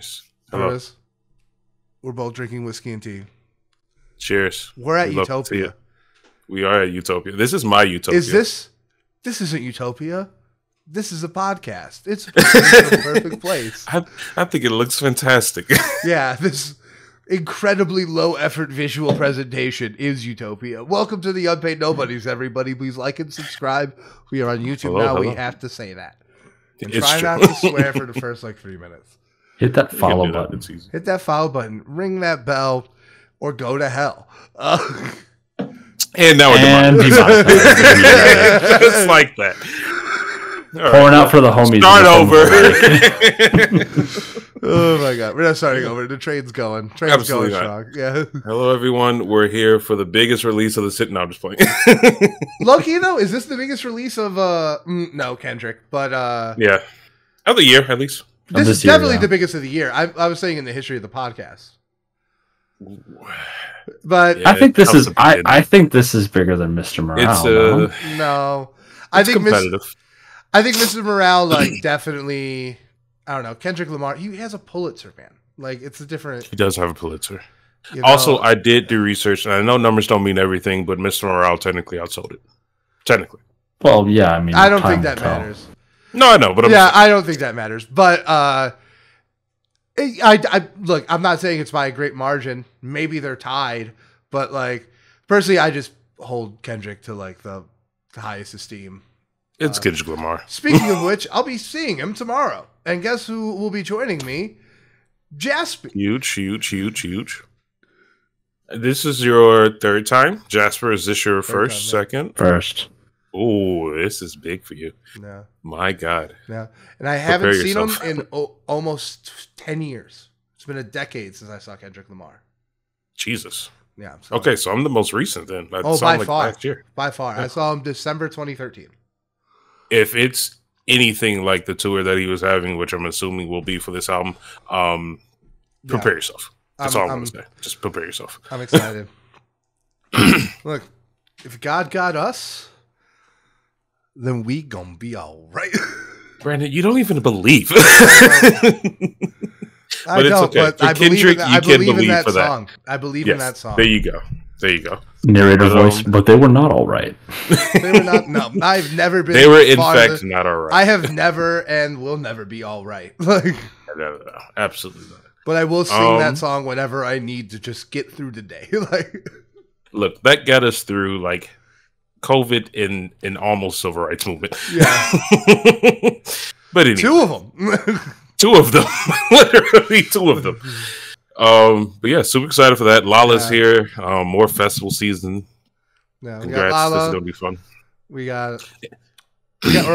listeners. Hello. Purvis, we're both drinking whiskey and tea. Cheers. We're at We'd love to see Utopia. it. We are at Utopia. This is my Utopia. This isn't Utopia. This is a podcast. It's the perfect place. I think it looks fantastic. Yeah, this incredibly low effort visual presentation is Utopia. Welcome to the Unpaid Nobodies, everybody. Please like and subscribe. We are on YouTube now. Hello. We have to say that. And It's try true. not to swear for the first 3 minutes. Hit that You can follow do that. button. It's easy. Hit that follow button, ring that bell, or go to hell. And now we're And demonetized. demonetized. Just like that. All right, Pouring out for the homies. Start in the over. Oh my god, we're not starting over. The train's going. Train's Absolutely going not. strong. Yeah. Hello, everyone. We're here for the biggest release of the sit. No, I'm just playing. Low-key though, is this the biggest release of no, Kendrick, but Yeah. Of the year, at least. this this is year, definitely yeah. the biggest of the year. I was saying in the history of the podcast. But Yeah. I think this Tough is. to begin. I think this is bigger than Mr. Morale. It's no? no. I it's think competitive. I think Mr. Morale definitely, I don't know, Kendrick Lamar, he has a Pulitzer, man. It's a different, He does have a Pulitzer. you know. Also, I did do research, and I know numbers don't mean everything, but Mr. Morale technically outsold it. Technically. Well, yeah. I mean, I don't time think will that tell. matters. No, I know, but Yeah, I don't think that matters. But I look, I'm not saying it's by a great margin. Maybe they're tied, but personally, I just hold Kendrick to the highest esteem. it's Kendrick Lamar. Speaking of which, I'll be seeing him tomorrow, and guess who will be joining me? Jasper. Huge. This is your third time. Jasper, is this your first, time, yeah. second? First. Oh, this is big for you. No, My God. no, and I haven't Prepare seen yourself. him in almost 10 years. It's been a decade since I saw Kendrick Lamar. Jesus. Yeah. So, Okay, so I'm the most recent then. That Oh, sounds by like far. last year. By far, I saw him December 2013. If it's anything like the tour that he was having, which I'm assuming will be for this album, prepare yourself. That's all I'm going to say. Just prepare yourself. I'm excited. Look, if God got us, then we gonna be all right. Brandon, you don't even believe. I But it's don't, okay. but For I believe Kendrick, in that. you I can believe in believe that for that. song. I believe in that song. There you go. There you go. Narrator But, voice, but they were not all right. They were not. No, I've never been. They were, in farther- fact, not all right. I have never and will never be all right. No, absolutely not. But I will sing that Um, song whenever I need to just get through the day. Look, that got us through COVID and almost civil rights movement. Yeah. But anyway, Two of them. two of them, literally two of them. But yeah, super excited for that. Lala's here. More festival season. No, we got Congrats, this is Lala. gonna be fun. We're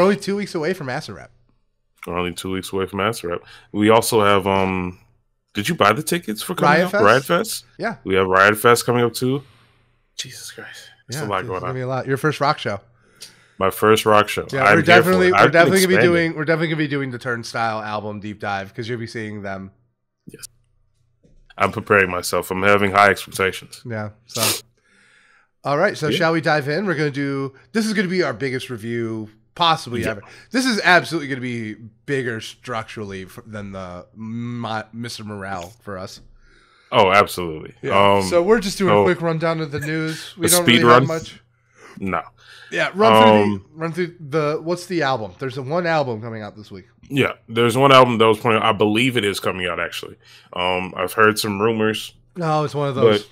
only 2 weeks away from Acid Rap. We're only 2 weeks away from Master Rap. We also have did you buy the tickets for coming Riot up? Fest? Riot Fest? Yeah. We have Riot Fest coming up too. Jesus Christ. There's a lot it's going gonna on. be a lot. Your first rock show. My first rock show. Yeah, I'm we're here for definitely it. I've been expanding. we're definitely gonna be doing the Turnstile album deep dive because you'll be seeing them. I'm preparing myself. I'm having high expectations. Yeah. So all right, so shall we dive in? This is gonna be our biggest review possibly ever. This is absolutely gonna be bigger structurally than the Mr. Morale for us. Oh, absolutely. Yeah. So we're just doing a oh. quick rundown of the news. We A don't speed really run? have much. No. Yeah, run through the what's the album? There's one album coming out this week. Yeah, there's one album that was pointed. I believe it is coming out actually. I've heard some rumors. No, it's one of those. But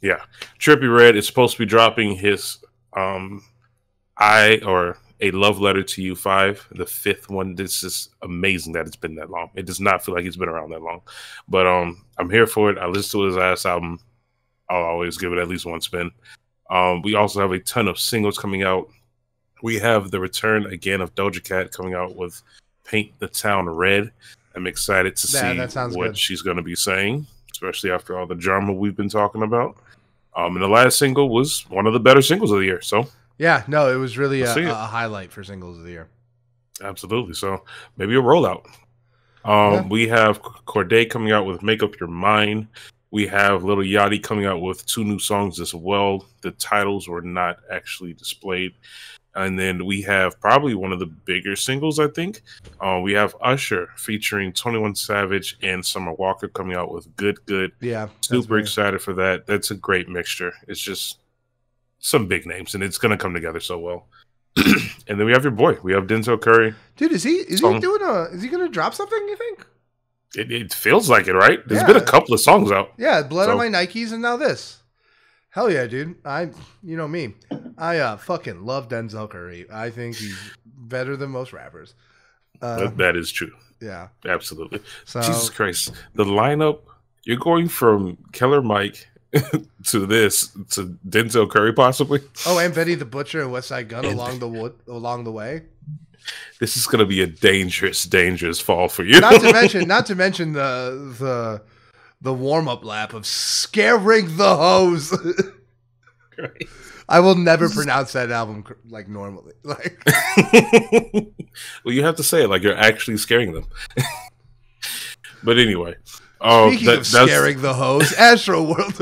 yeah, Trippie Redd is supposed to be dropping his A Love Letter to You 5, the fifth one. This is amazing that it's been that long. It does not feel like it's been around that long. But I'm here for it. I listened to his last album. I'll always give it at least one spin. We also have a ton of singles coming out. We have the return again of Doja Cat coming out with Paint the Town Red. I'm excited to see that sounds what good. she's going to be saying, especially after all the drama we've been talking about. And the last single was one of the better singles of the year. So Yeah, no, it was really Let's see it. a highlight for singles of the year. absolutely. So maybe a rollout. We have Corday coming out with Make Up Your Mind. We have Lil Yachty coming out with 2 new songs as well. The titles were not actually displayed. And then we have probably one of the bigger singles, I think. We have Usher featuring 21 Savage and Summer Walker coming out with Good Good. Yeah. Super excited for that. That's a great mixture. It's just some big names, and it's going to come together so well. And then we have your boy. We have Denzel Curry. Dude, is he going to drop something, you think? It feels like it, right? There's been a couple of songs out. Yeah, Blood on My Nikes and now this. Hell yeah, dude. You know me. I fucking love Denzel Curry. I think he's better than most rappers. That is true. Yeah. Absolutely. So, Jesus Christ. The lineup, you're going from Killer Mike to Denzel Curry possibly. Oh, and Benny the Butcher and West Side Gun along the way. This is going to be a dangerous, dangerous fall for you. Not to mention the warm-up lap of Scaring the Hose. Right. I will never pronounce that album like normally. Like, well, you have to say it like you're actually scaring them. But anyway, speaking of Scaring the Hose, Astro World.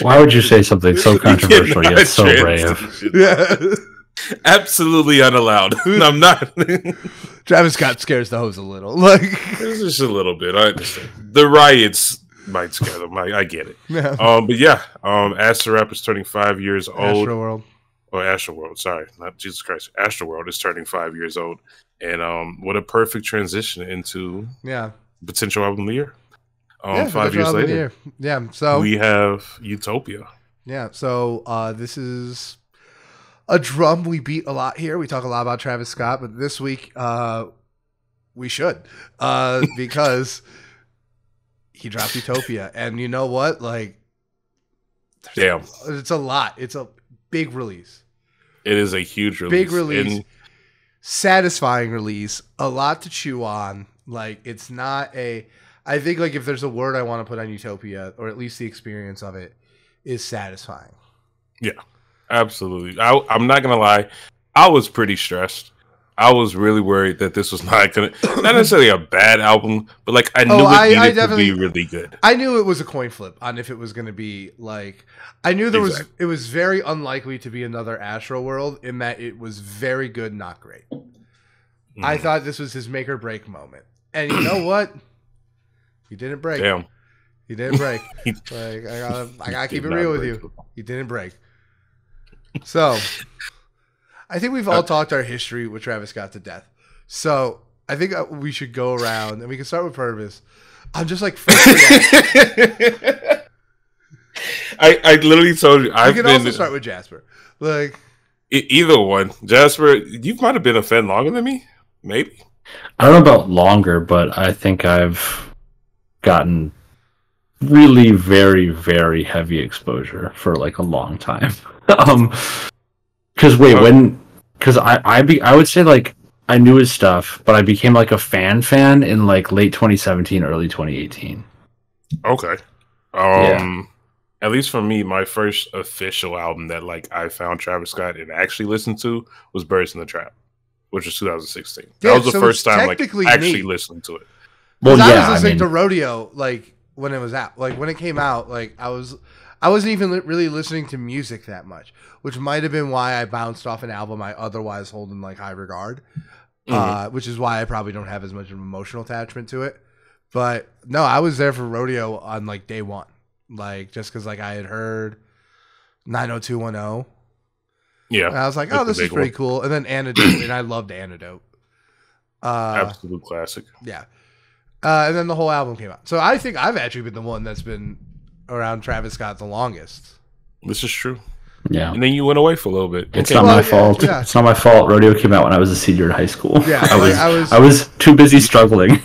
Why would you say something so controversial yet so brave? Yeah. Absolutely unallowed. I'm not. Travis Scott scares the hose a little. Like, it's just a little bit. I understand. The riots might scare them. I get it. Yeah. But yeah, Astro Rap is turning 5 years old. Astro World. Oh, Astro World. Sorry, not Jesus Christ. Astro World is turning 5 years old, and what a perfect transition into potential album of the year. 5 years later, So we have Utopia. Yeah. So this is a drum we beat a lot here. We talk a lot about Travis Scott, but this week we should because he dropped Utopia, and you know what? Like, damn, it's a lot. It's a big release. It is a huge release. Big release. Satisfying release. A lot to chew on. Like, it's not a. I think, like, if there's a word I want to put on Utopia, or at least the experience of it, is satisfying. Yeah, absolutely. I'm not going to lie. I was pretty stressed. I was really worried that this was not necessarily a bad album, but, like, I knew it needed to be really good. I knew it was a coin flip on if it was going to be, like, I knew it was very unlikely to be another Astro World in that it was very good, not great. I thought this was his make or break moment. And you know what? He didn't break. Damn. He didn't break. Like, I gotta keep it real with you. He didn't break. So, I think we've all talked our history with Travis Scott to death. So, I think we should go around, and we can start with Purvis. I'm just like, I literally told you. We can also start with Jasper. Like, either one. Jasper, you might have been a fan longer than me. Maybe. I don't know about longer, but I think I've gotten really very, very heavy exposure for like a long time. Because I would say like I knew his stuff, but I became like a fan in like late 2017, early 2018. Okay. At least for me, my first official album that like I found Travis Scott and actually listened to was Birds in the Trap, which was 2016. That was the first time like actually listening to it. Well, I was listening to Rodeo like when it was out. Like when it came out, like I wasn't even really listening to music that much, which might have been why I bounced off an album I otherwise hold in like high regard. Which is why I probably don't have as much of an emotional attachment to it. But no, I was there for Rodeo on like day one. Like, just because, like, I had heard 90210. Yeah. And I was like, oh, this is pretty cool. And then Antidote, and I loved Antidote. Absolute classic. Yeah. And then the whole album came out. So I think I've actually been the one that's been around Travis Scott the longest. This is true. Yeah. And then you went away for a little bit. It's not my fault. Yeah. It's not my fault. Rodeo came out when I was a senior in high school. Yeah. I was too busy struggling.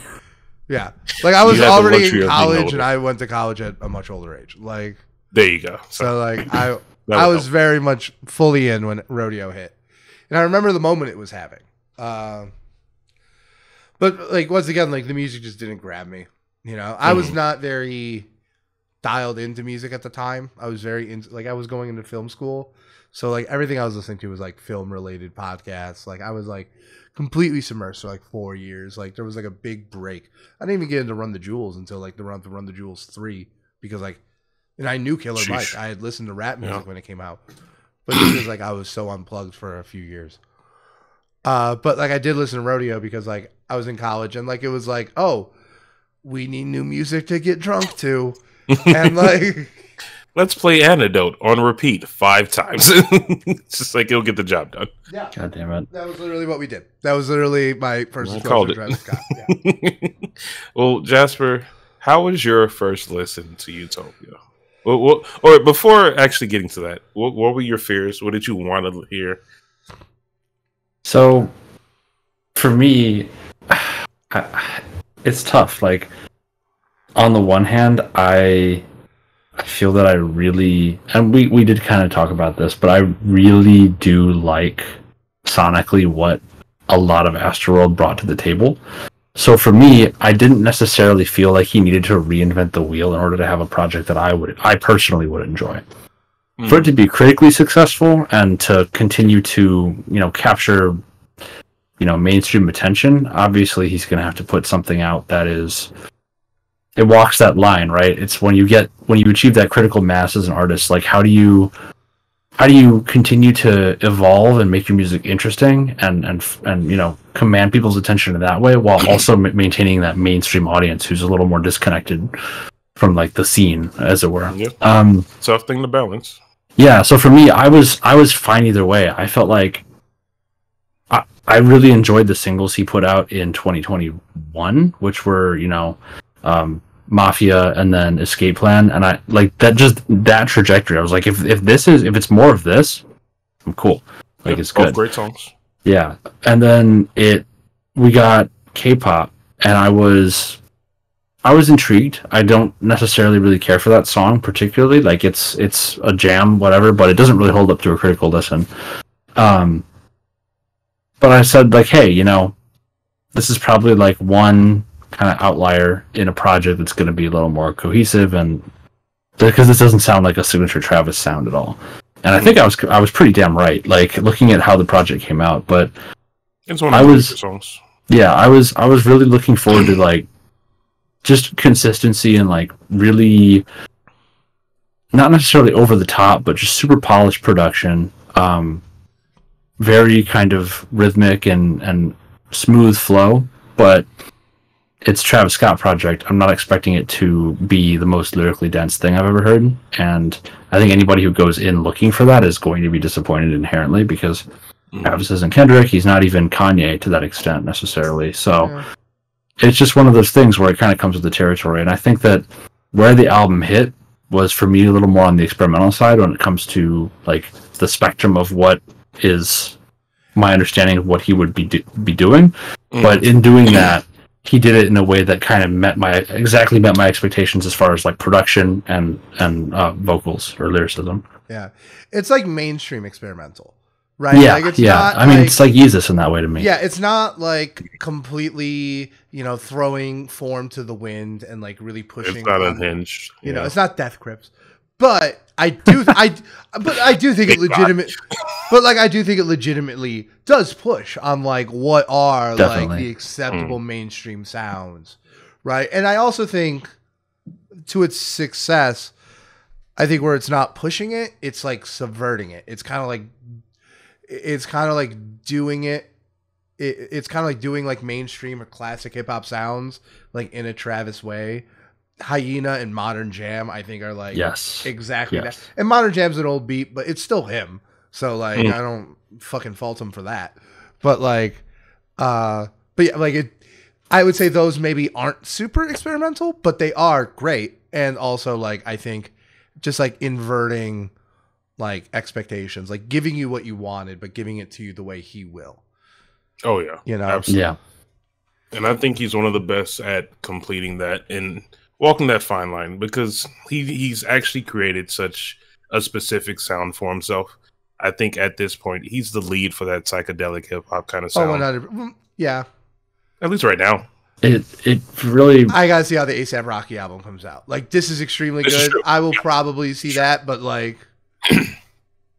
Yeah, like I was already in college, and I went to college at a much older age. Like, there you go. So like I was very much fully in when Rodeo hit, and I remember the moment it was having. But like once again, like the music just didn't grab me. You know, I was not very dialed into music at the time. I was very into, like, I was going into film school, so like everything I was listening to was like film related podcasts. Like I was like completely submersed for like 4 years. Like there was like a big break. I didn't even get into Run the Jewels until like the Run the Jewels 3, because like, and I knew Killer Mike. I had listened to rap music when it came out, but because like I was so unplugged for a few years. But like I did listen to Rodeo because like I was in college and like it was like, oh, we need new music to get drunk to. And like, let's play Antidote on repeat 5 times. It's just like it'll get the job done. Yeah. God damn it. That was literally what we did. That was literally my first exposure to Travis Scott. Yeah. Well, Jasper, how was your first listen to Utopia? Or before actually getting to that, what were your fears? What did you want to hear? So, for me, it's tough. Like, on the one hand, I feel that I really, and we did kind of talk about this, but I really do like sonically what a lot of Astroworld brought to the table. So for me, I didn't necessarily feel like he needed to reinvent the wheel in order to have a project that I personally would enjoy. For it to be critically successful and to continue to, capture, mainstream attention, obviously he's going to have to put something out that is, it walks that line, right? It's when you achieve that critical mass as an artist, like how do you continue to evolve and make your music interesting and command people's attention in that way while also maintaining that mainstream audience who's a little more disconnected from like the scene, as it were. Yep. Tough thing to balance. Yeah, so for me, I was fine either way. I felt like I really enjoyed the singles he put out in 2021, which were, Mafia and then Escape Plan, and I like that trajectory. I was like, if it's more of this, I'm cool. Like, it's good. Great songs. Yeah, and then we got K-pop, and I was intrigued. I don't necessarily really care for that song particularly. Like it's a jam, whatever, but it doesn't really hold up to a critical listen. But I said like, hey, this is probably like one kind of outlier in a project that's going to be a little more cohesive, and because this doesn't sound like a signature Travis sound at all. And I think I was pretty damn right, like looking at how the project came out. But it's one of my favorite songs. Yeah, I was really looking forward to like just consistency and like really not necessarily over the top, but just super polished production. Very kind of rhythmic and smooth flow, but it's Travis Scott project. I'm not expecting it to be the most lyrically dense thing I've ever heard, and I think anybody who goes in looking for that is going to be disappointed inherently, because Travis isn't Kendrick. He's not even Kanye to that extent necessarily. So it's just one of those things where it kind of comes with the territory, and I think that where the album hit was for me a little more on the experimental side when it comes to like the spectrum of what is my understanding of what he would be doing. But in doing that, he did it in a way that kind of exactly met my expectations as far as like production and vocals or lyricism. Yeah, it's like mainstream experimental, right? Yeah, like it's yeah. Not I mean, like, it's like Yeezus in that way to me. Yeah, it's not like completely, throwing form to the wind and like really pushing. It's not unhinged. It's not Death Grips, but I do think it legitimate. But like I do think it legitimately does push on like what are Definitely. like the acceptable mainstream sounds, right? And I also think to its success, I think where it's not pushing it, it's like subverting it. It's kind of like doing it. It's kind of like doing like mainstream or classic hip hop sounds like in a Travis way. Hyena and Modern Jam, I think, are like exactly that. And Modern Jam's an old beat, but it's still him. So like I don't fucking fault him for that. But like but yeah, like I would say those maybe aren't super experimental, but they are great. And also like I think just like inverting like expectations, like giving you what you wanted, but giving it to you the way he will. Oh yeah. Absolutely. Yeah. And I think he's one of the best at completing that and walking that fine line, because he's actually created such a specific sound for himself. I think at this point he's the lead for that psychedelic hip hop kind of sound. Oh, 100%. Yeah. At least right now. it really. I gotta see how the ASAP Rocky album comes out. Like, this is extremely good. I will probably see that, but like, I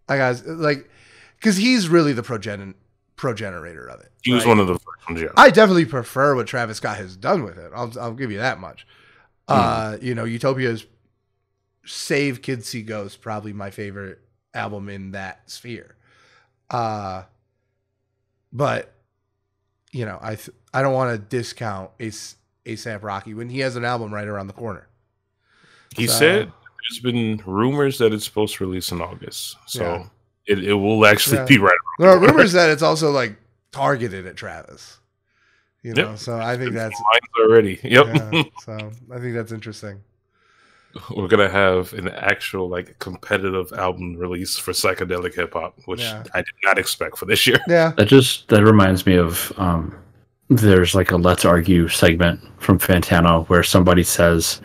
guys like, because he's really the progenitor of it. He was one of the first ones. Yeah, I definitely prefer what Travis Scott has done with it. I'll give you that much. Utopia's Save Kids See Ghosts, probably my favorite album in that sphere. But I don't want to discount ASAP Rocky when he has an album right around the corner. He said there's been rumors that it's supposed to release in August, so it will actually be right around. There are rumors that it's also like targeted at Travis. So I think that's already. Yep. Yeah, so I think that's interesting. We're gonna have an actual like competitive album release for psychedelic hip hop, which I did not expect for this year. Yeah, that reminds me of there's like a Let's Argue segment from Fantano where somebody says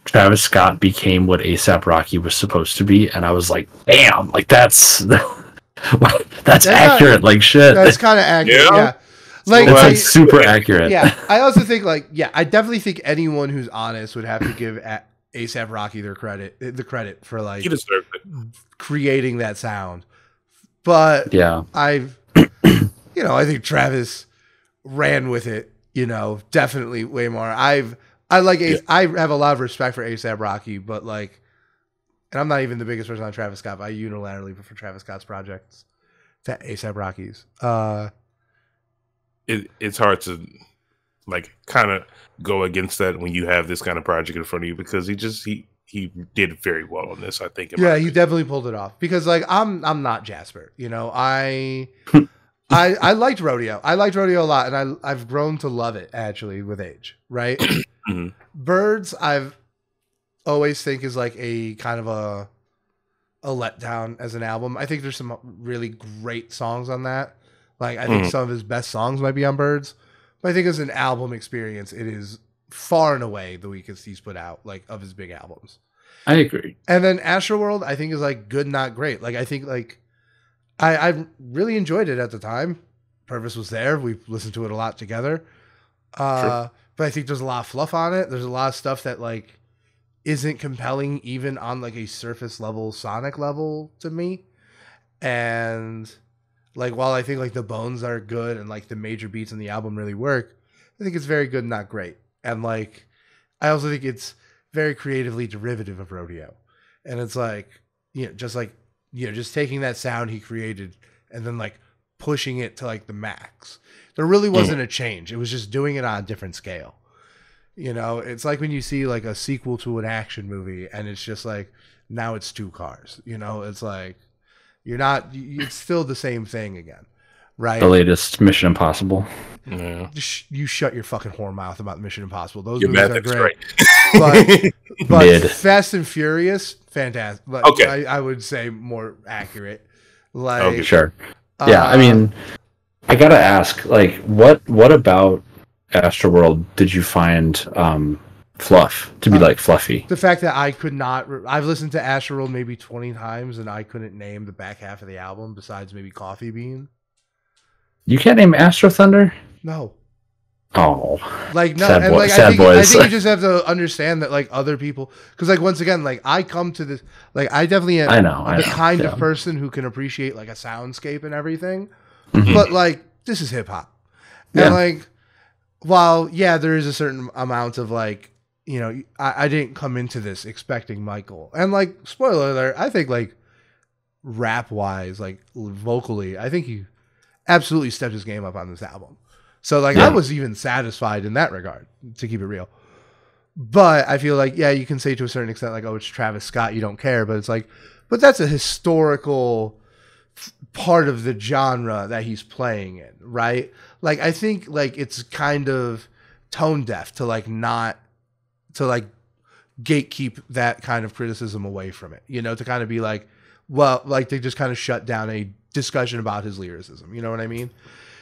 Travis Scott became what ASAP Rocky was supposed to be, and I was like, damn, like that's accurate, like shit. That's kind of accurate. Yeah. Like that's super accurate. Yeah, I also think I definitely think anyone who's honest would have to give ASAP Rocky the credit for like creating that sound. But I think Travis ran with it, definitely way more. I have a lot of respect for ASAP Rocky, but like, and I'm not even the biggest person on Travis Scott, but I unilaterally prefer Travis Scott's projects to ASAP Rocky's. It's hard to like kind of go against that when you have this kind of project in front of you, because he did very well on this, I think. He definitely pulled it off, because like I'm not Jasper, I liked Rodeo. I liked Rodeo a lot, and I've grown to love it actually with age, right? Mm-hmm. Birds I've always think is like a kind of a letdown as an album. I think there's some really great songs on that. Like, I think some of his best songs might be on Birds. But I think as an album experience, it is far and away the weakest he's put out, like, of his big albums. I agree. And then Astroworld, I think, is, like, good, not great. Like, I think, like, I really enjoyed it at the time. Purvis was there. We listened to it a lot together. But I think there's a lot of fluff on it. There's a lot of stuff that, like, isn't compelling even on, like, a surface level, sonic level to me. And... like, while I think like the bones are good and like the major beats in the album really work, I think it's very good, not great. And like, I also think it's very creatively derivative of Rodeo. And it's like, just taking that sound he created and then like pushing it to like the max. There really wasn't a change. It was just doing it on a different scale. It's like when you see like a sequel to an action movie and it's just like, now it's two cars, it's like, it's still the same thing again, right? The latest Mission Impossible. Yeah. You shut your fucking whore mouth about Mission Impossible. Those movies are great. But Fast and Furious, fantastic. Okay. I would say more accurate. Like, okay, sure. Yeah, I mean, I gotta ask, like, what about Astroworld did you find fluff to be like fluffy? The fact that I could not I've listened to Astroworld maybe 20 times and I couldn't name the back half of the album besides maybe Coffee Bean. You can't name Astro Thunder? No. Oh, like no, sad and like sad I think you just have to understand that like other people, because like once again, like I come to this, like I definitely am the kind of person who can appreciate like a soundscape and everything, but like this is hip hop, and like while there is a certain amount of like, I didn't come into this expecting Michael, and like spoiler alert, I think like rap wise, like vocally, I think he absolutely stepped his game up on this album. So like I was even satisfied in that regard, to keep it real. But I feel like you can say to a certain extent like, oh, it's Travis Scott, you don't care, but it's like, but that's a historical part of the genre that he's playing in, right? Like I think like it's kind of tone deaf to like not to like gatekeep that kind of criticism away from it, to kind of be like, well, like they just kind of shut down a discussion about his lyricism. You know what I mean?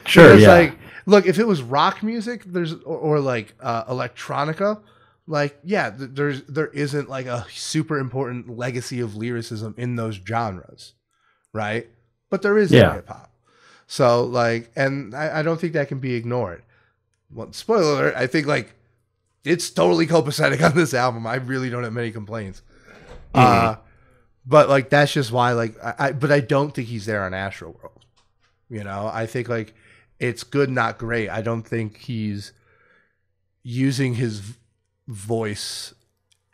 Sure. Because, like, look, if it was rock music, or like electronica, like there isn't like a super important legacy of lyricism in those genres, right? But there is in hip hop. So like, and I don't think that can be ignored. well, spoiler alert, I think like it's totally copacetic on this album. I really don't have many complaints. But like that's just why like but I don't think he's there on Astroworld. You know, I think like it's good, not great. I don't think he's using his voice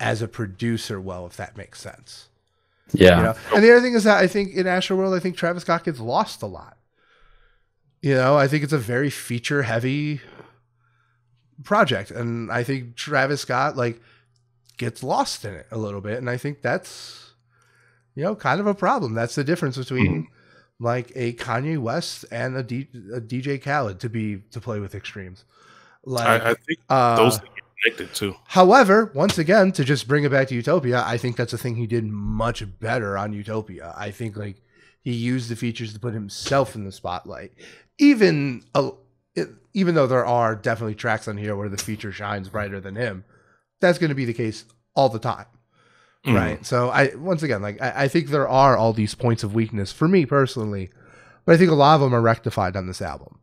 as a producer well, if that makes sense. Yeah. You know? And the other thing is that I think in Astroworld, I think Travis Scott gets lost a lot. You know, I think it's a very feature heavy project, and I think Travis Scott like gets lost in it a little bit, and I think that's, you know, kind of a problem. That's the difference between like a Kanye West and a DJ Khaled to play with extremes. Like I think those things are connected too. However, once again, to just bring it back to Utopia, I think that's a thing he did much better on Utopia. I think like he used the features to put himself in the spotlight, even though there are definitely tracks on here where the feature shines brighter than him. That's going to be the case all the time. Right. So I think there are all these points of weakness for me personally, but I think a lot of them are rectified on this album.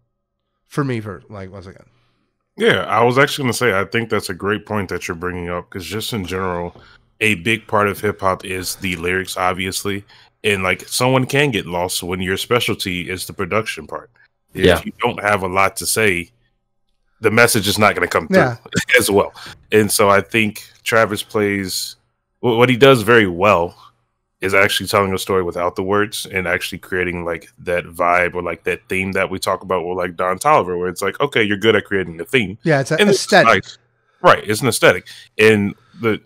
For me, once again. Yeah, I was actually going to say, I think that's a great point that you're bringing up, because just in general, a big part of hip hop is the lyrics, obviously. And like someone can get lost when your specialty is the production part. If you don't have a lot to say, the message is not going to come through as well. And so I think Travis plays, what he does very well is actually telling a story without the words and actually creating like that vibe or like that theme that we talk about with like Don Toliver, where it's like, okay, you're good at creating a theme. Yeah, it's an aesthetic. Nice. Right, it's an aesthetic. And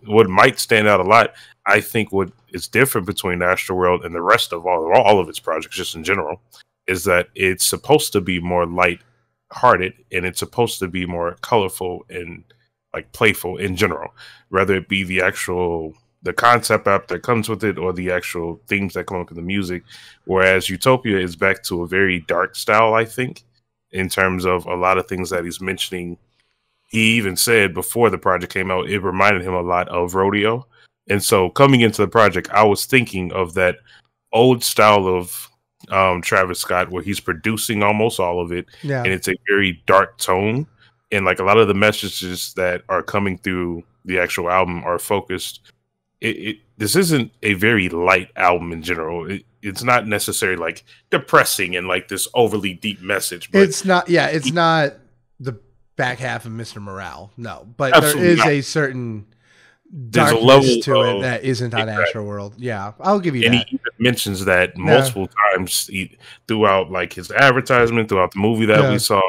what might stand out a lot, I think what is different between Astroworld and the rest of all of its projects, just in general, is that it's supposed to be more light-hearted and it's supposed to be more colorful and like playful in general, whether it be the concept app that comes with it or the actual themes that come up in the music. Whereas Utopia is back to a very dark style, I think, in terms of a lot of things that he's mentioning. He even said before the project came out, it reminded him a lot of Rodeo. And so coming into the project, I was thinking of that old style of Travis Scott where he's producing almost all of it. Yeah. And it's a very dark tone. And like a lot of the messages that are coming through the actual album are focused. This isn't a very light album in general. It's not necessarily like depressing and like this overly deep message. But it's not. Yeah, it's not the back half of Mr. Morale. No, but there is a certain darkness to it that isn't on Astroworld. Yeah, I'll give you that. And he even mentions that multiple times throughout like his advertisement, throughout the movie that we saw.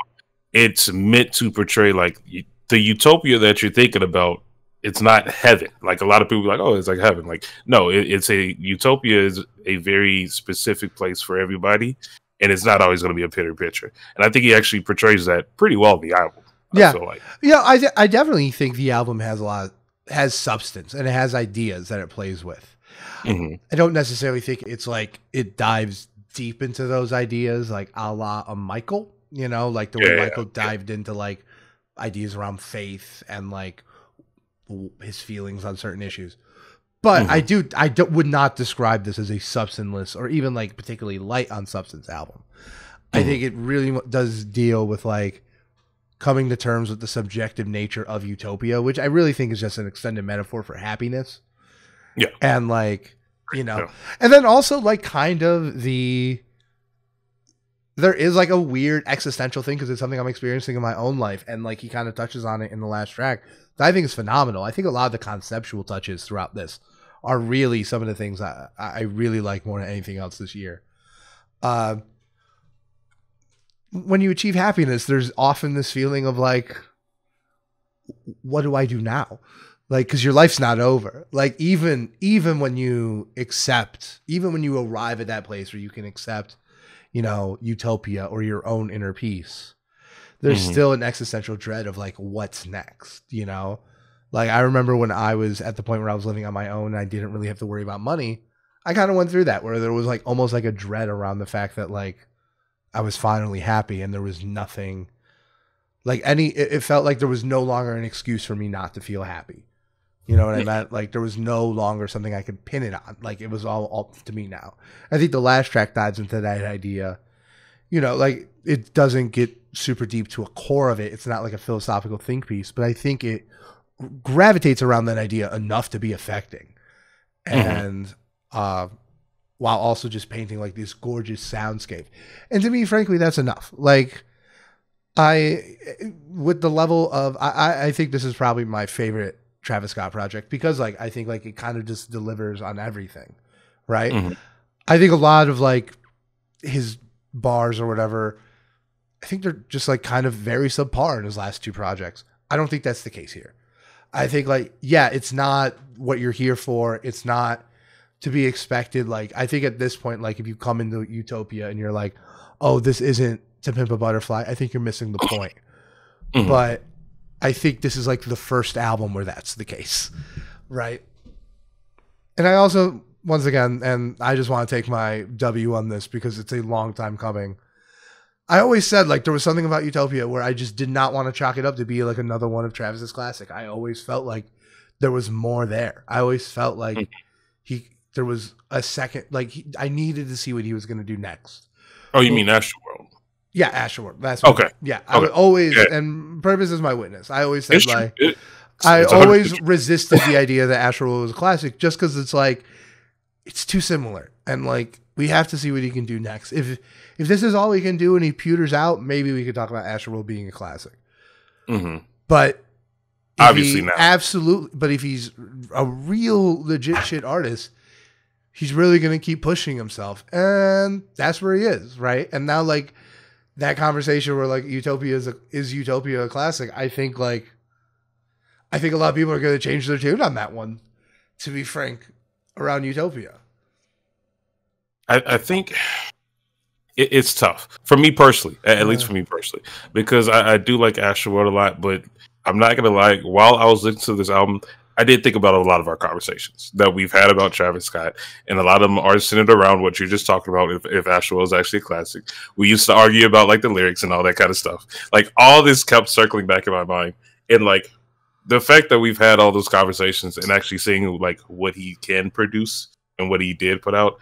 It's meant to portray like the Utopia that you're thinking about. It's not heaven. Like a lot of people are like, oh, it's like heaven. Like, no, it's a Utopia is a very specific place for everybody. And it's not always going to be a picture. And I think he actually portrays that pretty well in the album. Yeah. I definitely think the album has substance and it has ideas that it plays with. I don't necessarily think it's like it dives deep into those ideas, like a la a Michael, you know, like the way Michael dived into like ideas around faith and like his feelings on certain issues. But I would not describe this as a substanceless or even like particularly light on substance album. I think it really does deal with like coming to terms with the subjective nature of Utopia, which I really think is just an extended metaphor for happiness. Yeah. And like, you know, and then also like kind of there is like a weird existential thing because it's something I'm experiencing in my own life. And like he kind of touches on it in the last track that I think is phenomenal. I think a lot of the conceptual touches throughout this are really some of the things I really like more than anything else this year. When you achieve happiness, there's often this feeling of like, what do I do now? Like, cause your life's not over. Like even when you arrive at that place where you can accept, you know, Utopia or your own inner peace, there's still an existential dread of like, what's next, you know? Like I remember when I was at the point where I was living on my own and I didn't really have to worry about money. I kind of went through that where there was like almost like a dread around the fact that like I was finally happy and there was nothing like it felt like there was no longer an excuse for me not to feel happy. You know what I meant? Like there was no longer something I could pin it on. Like it was all up to me now. I think the last track dives into that idea like it doesn't get super deep to a core of it. It's not like a philosophical think piece, but I think it gravitates around that idea enough to be affecting. And while also just painting like this gorgeous soundscape. And to me, frankly, that's enough. Like with the level of, I think this is probably my favorite Travis Scott project because like, I think like it kind of just delivers on everything. Right. I think a lot of like his bars or whatever, I think they're just like kind of very subpar in his last two projects. I don't think that's the case here. I think like, yeah, it's not what you're here for. It's not to be expected. Like, I think at this point, like if you come into Utopia and you're like, oh, this isn't To Pimp a Butterfly, I think you're missing the point. But I think this is like the first album where that's the case. Right. And I also, once again, and I just want to take my W on this because it's a long time coming. I always said like there was something about Utopia where I just did not want to chalk it up to be like another one of Travis's classic. I always felt like there was more there. I always felt like there was a second, like I needed to see what he was going to do next. Oh, you mean Astroworld? Yeah, Astroworld. That's okay. Yeah, I would always, and Purvis is my witness. I always said it's I always resisted the idea that Astroworld was a classic just because it's like it's too similar, and like we have to see what he can do next. If this is all he can do and he pewters out, maybe we could talk about Astroworld being a classic. But obviously not. Absolutely. But if he's a real legit shit artist, he's really going to keep pushing himself. And that's where he is, right? And now like that conversation where like Utopia is Utopia a classic, I think a lot of people are going to change their tune on that one, to be frank, around Utopia. I think it's tough for me personally, at least for me personally, because I do like Astroworld a lot, but I'm not going to lie. While I was listening to this album, I did think about a lot of our conversations that we've had about Travis Scott, and a lot of them are centered around what you're just talking about. If Astroworld is actually a classic, we used to argue about like the lyrics and all that kind of stuff. Like all this kept circling back in my mind, and like the fact that we've had all those conversations and actually seeing like what he can produce and what he did put out,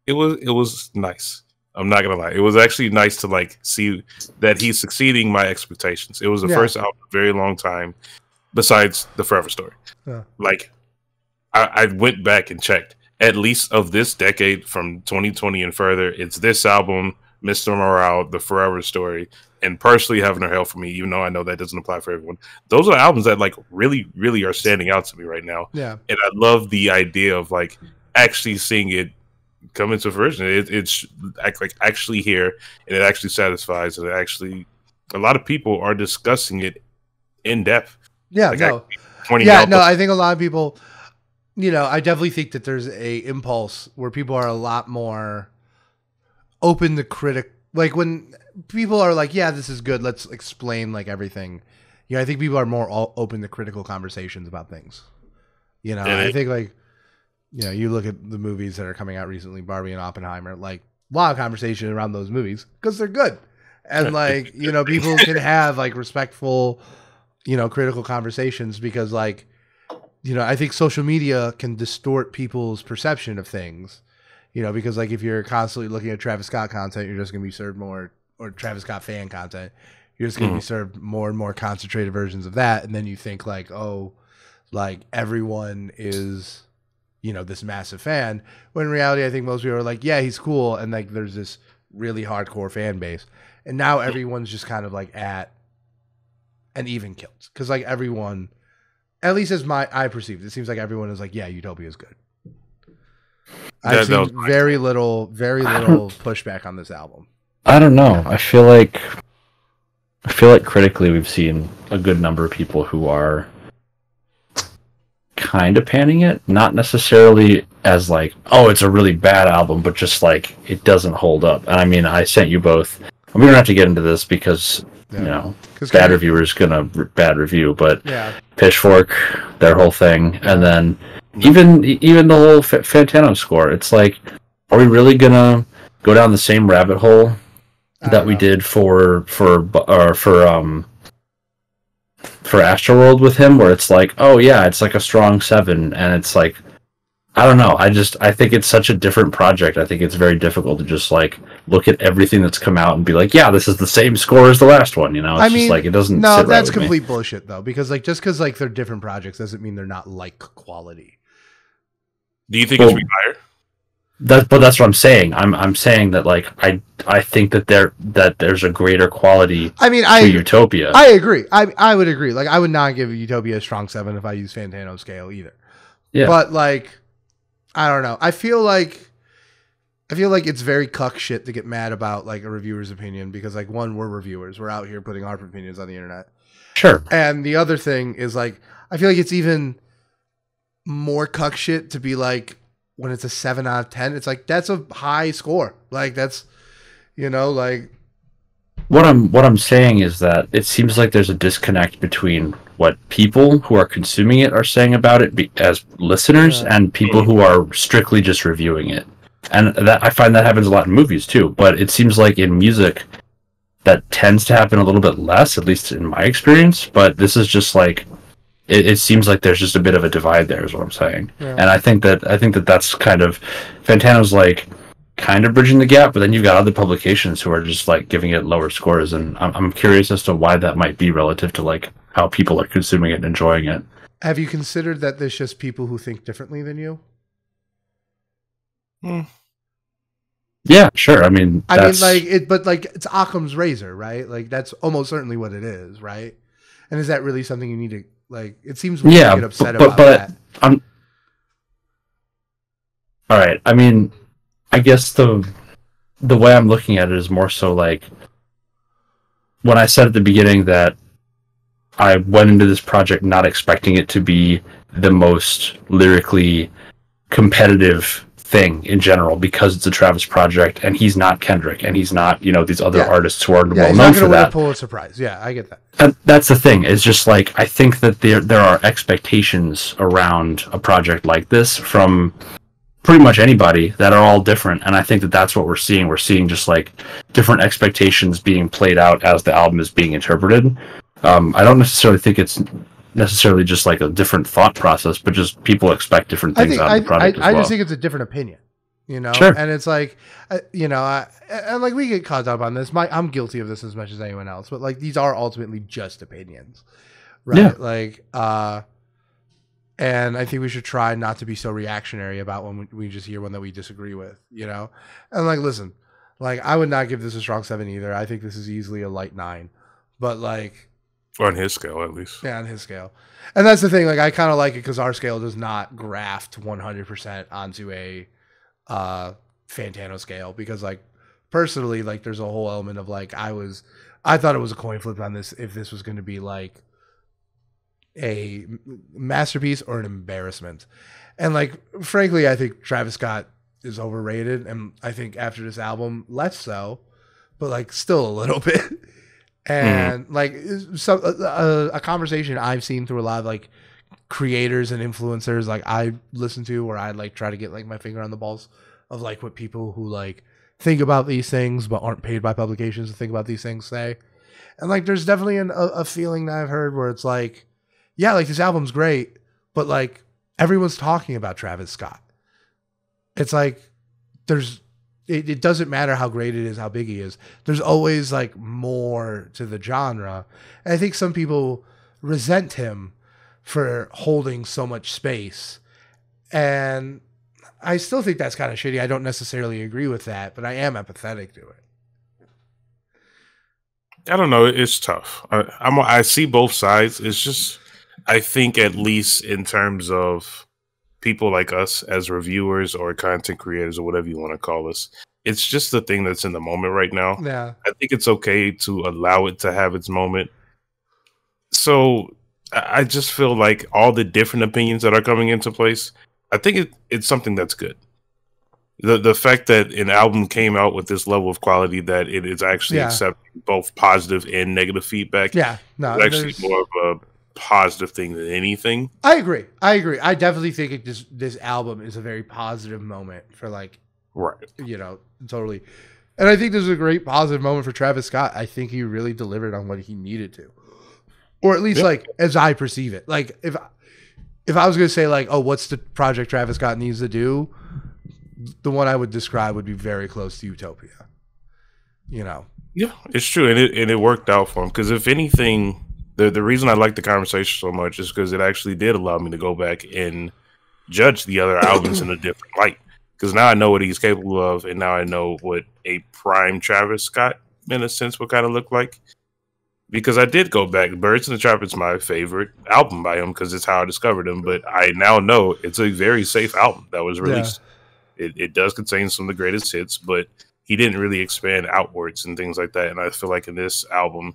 it was nice. I'm not gonna lie. It was actually nice to like see that he's succeeding my expectations. It was the first album in a very long time, besides the Forever Story. Like I went back and checked. At least of this decade, from 2020 and further, it's this album, Mr. Morale, The Forever Story, and Personally Heaven or Hell for me. Even though I know that doesn't apply for everyone, those are albums that like really, really are standing out to me right now. Yeah, and I love the idea of like actually seeing it come into fruition. It's like actually here, and it actually satisfies, and it actually a lot of people are discussing it in depth. Yeah, like no, I think a lot of people, I definitely think that there's a impulse where people are a lot more open to critic. Like when people are like, yeah, this is good, let's explain like everything. I think people are more open to critical conversations about things. I think like, you look at the movies that are coming out recently, Barbie and Oppenheimer, like a lot of conversation around those movies because they're good. And like, people can have like respectful, critical conversations because like, I think social media can distort people's perception of things, because like if you're constantly looking at Travis Scott content, you're just going to be served more, or Travis Scott fan content, you're just going to be served more and more concentrated versions of that. And then you think like, oh, like everyone is, this massive fan, when in reality, I think most people are like, yeah, he's cool. And like, there's this really hardcore fan base. And now everyone's just kind of like at an even kilt. Cause like everyone, at least as I perceived, it seems like everyone is like, yeah, Utopia is good. I've seen very little pushback on this album. I don't know. I feel like critically we've seen a good number of people who are kind of panning it, not necessarily as like, oh, it's a really bad album, but just like it doesn't hold up. And I mean, I sent you both. We don't have to get into this because bad reviewer's gonna bad review, but Pitchfork, their whole thing, and then even the whole Fantano score. It's like, are we really gonna go down the same rabbit hole that we did for Astroworld with him, where it's like, oh yeah, it's like a strong 7, and it's like, I don't know. I think it's such a different project. I think it's very difficult to just like look at everything that's come out and be like, yeah, this is the same score as the last one. You know, it's just like it doesn't. No, sit right that's with me. complete bullshit though, because like just because like they're different projects doesn't mean they're not like quality. Do you think it should be higher? But that's what I'm saying. I'm saying that like I think that there's a greater quality. I mean, to Utopia. I agree. I would agree. Like I would not give Utopia a strong 7 if I use Fantano scale either. Yeah. But like, I don't know. I feel like it's very cuck shit to get mad about like a reviewer's opinion because like one, we're reviewers. We're out here putting our opinions on the internet. Sure. And the other thing is like I feel like it's even more cuck shit to be like. When it's a 7 out of 10, it's like that's a high score. Like that's, you know, like what I'm saying is that it seems like there's a disconnect between what people who are consuming it are saying about it as listeners and people who are strictly just reviewing it. And that I find that happens a lot in movies too. But it seems like in music that tends to happen a little bit less, at least in my experience. But this is just like. It seems like there's just a bit of a divide there, is what I'm saying, and I think that that's kind of Fantano's like kind of bridging the gap, but then you've got other publications who are just like giving it lower scores, and I'm curious as to why that might be relative to like how people are consuming it and enjoying it. Have you considered that there's just people who think differently than you? Yeah, sure. I mean, like it, but like it's Occam's razor, right? Like that's almost certainly what it is, right? And is that really something you need to? Like it seems weird to get upset about that. All right. I mean, I guess the way I'm looking at it is more so like when I said at the beginning that I went into this project not expecting it to be the most lyrically competitive thing in general because it's a Travis project and he's not Kendrick and he's not, you know, these other artists who are well known for that. Pull a surprise. Yeah, I get that. And that's the thing. It's just like I think that there are expectations around a project like this from pretty much anybody that are all different, and I think that that's what we're seeing. We're seeing just like different expectations being played out as the album is being interpreted. I don't necessarily think it's necessarily just like a different thought process, but just people expect different things out of the product. I just think it's a different opinion, you know. Sure. And it's like, you know, and like we get caught up on this. I'm guilty of this as much as anyone else, but like these are ultimately just opinions, right? Yeah. Like, and I think we should try not to be so reactionary about when we just hear one that we disagree with, you know. And like, listen, like I would not give this a strong 7 either. I think this is easily a light 9, but like. On his scale, at least. Yeah, on his scale. And that's the thing. Like, I kind of like it because our scale does not graft 100% onto a Fantano scale. Because, like, personally, like, there's a whole element of, like, I thought it was a coin flip on this if this was going to be, like, a masterpiece or an embarrassment. And, like, frankly, I think Travis Scott is overrated. And I think after this album, less so. But, like, still a little bit. And like a conversation I've seen through a lot of like creators and influencers like I listen to where I like try to get like my finger on the balls of like what people who like think about these things but aren't paid by publications to think about these things say. And like there's definitely a feeling that I've heard where it's like, yeah, like this album's great, but like everyone's talking about Travis Scott. It's like it doesn't matter how great it is, how big he is. There's always like more to the genre. And I think some people resent him for holding so much space. And I still think that's kind of shitty. I don't necessarily agree with that, but I am empathetic to it. I don't know. It's tough. I see both sides. It's just, I think at least in terms of people like us as reviewers or content creators or whatever you want to call us, it's just the thing that's in the moment right now. Yeah. I think it's okay to allow it to have its moment. So I just feel like all the different opinions that are coming into place, I think it's something that's good. The fact that an album came out with this level of quality that it is actually accepting both positive and negative feedback. Yeah. No, it's actually more of a positive thing than anything. I agree. I definitely think this album is a very positive moment for like, right. You know, totally. And I think this is a great positive moment for Travis Scott. I think he really delivered on what he needed to, or at least like as I perceive it. Like if I was going to say like, oh, what's the project Travis Scott needs to do? The one I would describe would be very close to Utopia. You know. Yeah, it's true, and it worked out for him. Because if anything, the reason I like the conversation so much is because it actually did allow me to go back and judge the other albums in a different light. Because now I know what he's capable of, and now I know what a prime Travis Scott, in a sense, would kind of look like. Because I did go back. Birds in the Trap is my favorite album by him because it's how I discovered him. But I now know it's a very safe album that was released. It does contain some of the greatest hits, but he didn't really expand outwards and things like that. And I feel like in this album,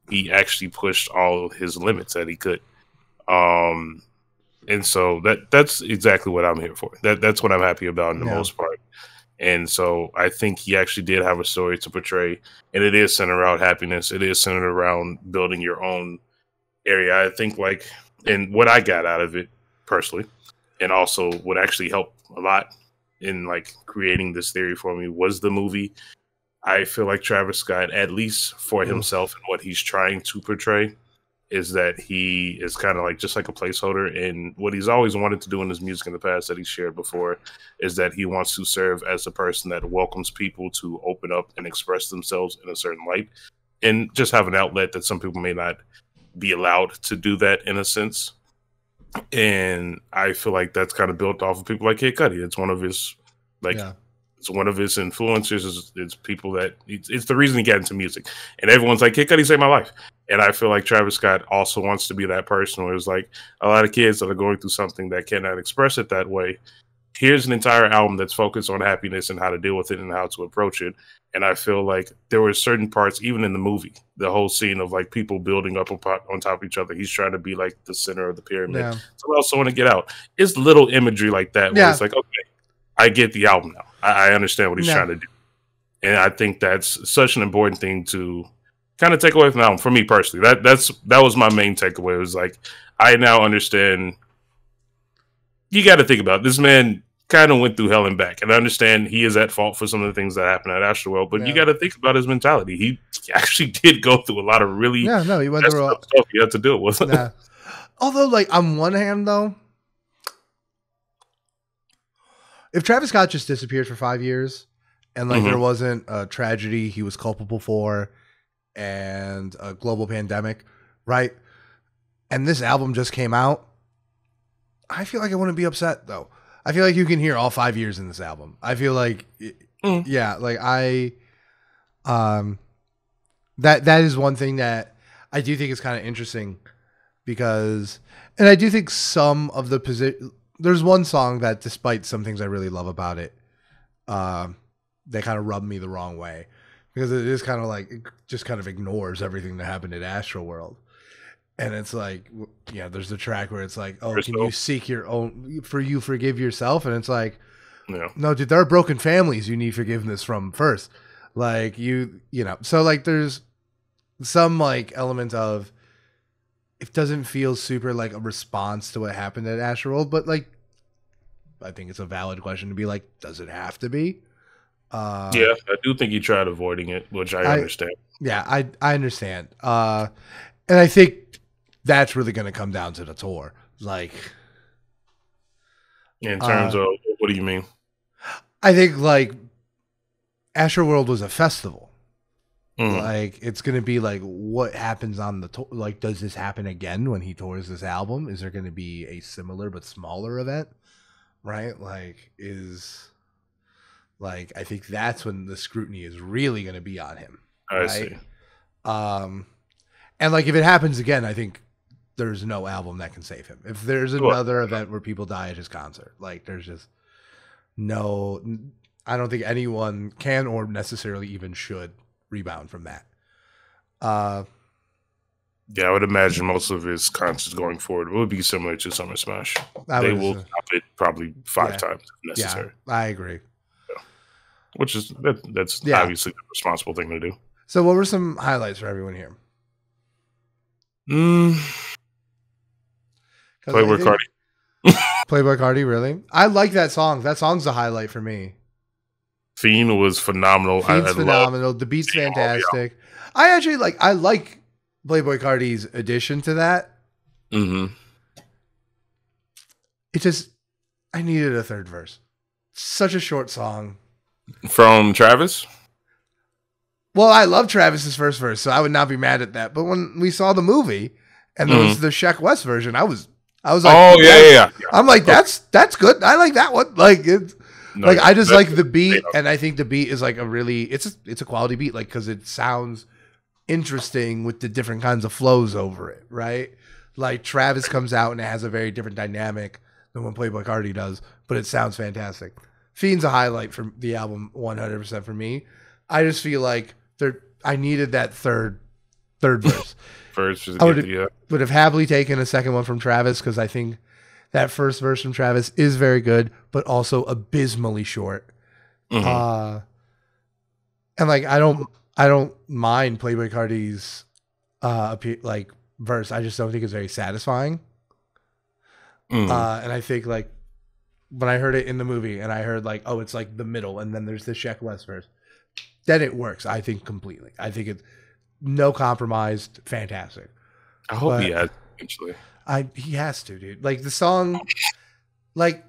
he actually pushed all his limits that he could. And so that's exactly what I'm here for. That's what I'm happy about in the most part. And so I think he actually did have a story to portray, and it is centered around happiness. It is centered around building your own area. I think and what I got out of it personally, and also what actually helped a lot in creating this theory for me was the movie. I feel like Travis Scott, at least for himself and what he's trying to portray, is that he is kind of just like a placeholder. And what he's always wanted to do in his music in the past that he shared before is that he wants to serve as a person that welcomes people to open up and express themselves in a certain light and just have an outlet that some people may not be allowed to do that in a sense. And I feel like that's kind of built off of people like Kid Cudi. It's one of his it's one of his influencers. It's people that it's the reason he got into music. And everyone's like, Kid Cudi saved my life. And I feel like Travis Scott also wants to be that person where it's like a lot of kids that are going through something that cannot express it that way. Here's an entire album that's focused on happiness and how to deal with it and how to approach it. And I feel like there were certain parts, even in the movie, the whole scene of people building up on top of each other. He's trying to be the center of the pyramid. Yeah. So I also want to get out. It's little imagery like that where it's like, okay, I get the album now. I understand what he's trying to do. And I think that's such an important thing to kind of take away from the album for me personally. That was my main takeaway. It was I now understand. You got to think about it. This man kind of went through hell and back, and I understand he is at fault for some of the things that happened at Astroworld. But you got to think about his mentality. He actually did go through a lot of really he went through stuff he had to deal with. Although, on one hand, though, if Travis Scott just disappeared for 5 years and there wasn't a tragedy he was culpable for and a global pandemic, right? And this album just came out, I feel like I wouldn't be upset though. I feel like you can hear all 5 years in this album. I feel like, that is one thing that I do think is kind of interesting because, and I do think some of the there's one song that despite some things I really love about it, they kind of rub me the wrong way because it is kind of it just kind of ignores everything that happened at Astroworld. And it's there's the track where it's oh, can you seek your own, forgive yourself? And it's no, dude, there are broken families you need forgiveness from first. So there's some element of, it doesn't feel super a response to what happened at Astroworld, but I think it's a valid question to be does it have to be? Yeah, I do think he tried avoiding it, which I understand. Yeah, I understand. And I think that's really going to come down to the tour. In terms of, what do you mean? I think Astroworld was a festival. It's going to be what happens on the tour? Does this happen again when he tours this album? Is there going to be a similar but smaller event? Right? I think that's when the scrutiny is really going to be on him. I see. And if it happens again, I think there's no album that can save him. If there's another event where people die at his concert, there's just no, I don't think anyone can or necessarily even should rebound from that. Yeah, I would imagine most of his concerts going forward will be similar to Summer Smash. They will top it probably 5 times if necessary. Yeah, I agree. Yeah. Which is that's obviously the responsible thing to do. So, what were some highlights for everyone here? Playboy Cardi. Playboy Cardi, really? I like that song. That song's a highlight for me. Fiend was phenomenal. Fiend's phenomenal. The beat's fantastic. I actually I like Playboy Cardi's addition to that. Mm-hmm. It just, I needed a third verse. Such a short song. From Travis? Well, I love Travis's first verse, so I would not be mad at that. But when we saw the movie and there was the Sheck West version, I was like, oh yeah. I'm like, that's good. I like that one. Like it's like I just like the beat, and I think the beat is like a really it's a quality beat, like because it sounds interesting with the different kinds of flows over it, right? Like Travis comes out and it has a very different dynamic than when Playboi Carti does, but it sounds fantastic. Fiend's a highlight for the album, 100% for me. I just feel like I needed that third verse. I would have happily taken a second one from Travis because I think that first verse from Travis is very good, but also abysmally short. And like I don't mind Playboi Carti's like verse. I just don't think it's very satisfying. And I think like when I heard it in the movie and I heard like, oh, it's like the middle and then there's the Sheck West verse, then it works. I think completely. I think it's no compromised, fantastic. I hope he has eventually. He has to, dude. Like the song, like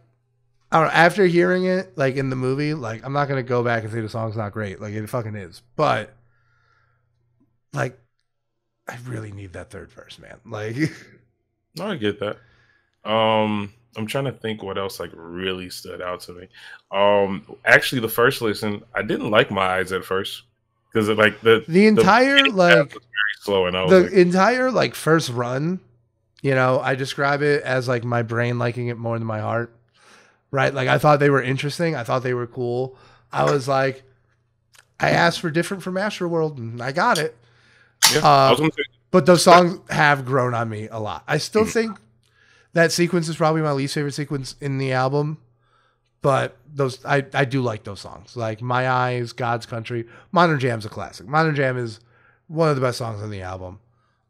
I don't know. After hearing it, like in the movie, like I'm not gonna go back and say the song's not great. Like it fucking is, but like I really need that third verse, man. Like, no, I get that. I'm trying to think what else like really stood out to me. Actually, the first listen, I didn't like My Eyes at first because like the entire like was very slow, and I was the like, entire like first run. You know, I describe it as like my brain liking it more than my heart. Right? Like I thought they were interesting. I thought they were cool. I was like, I asked for different from Astroworld, and I got it. Yeah, but those songs have grown on me a lot. I still think that sequence is probably my least favorite sequence in the album, but those I do like those songs. Like My Eyes, God's Country, Modern Jam's a classic. Modern Jam is one of the best songs on the album.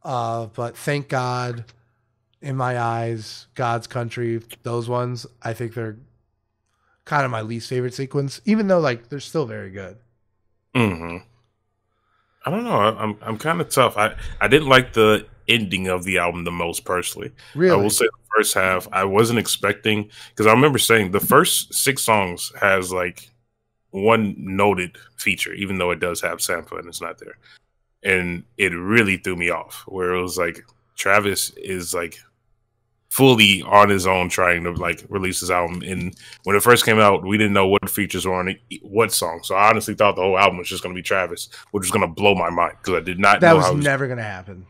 But Thank God, In My Eyes, God's Country, those ones, I think they're kind of my least favorite sequence, even though like they're still very good. I don't know. I'm kind of tough. I didn't like the ending of the album the most personally. Really? I will say the first half I wasn't expecting, because I remember saying the first 6 songs has like one noted feature, even though it does have sample and it's not there. And it really threw me off, where it was like Travis is like fully on his own trying to like release his album. And when it first came out, we didn't know what features were on it, what song. So I honestly thought the whole album was just going to be Travis, which was going to blow my mind because I did not know that was never going to happen.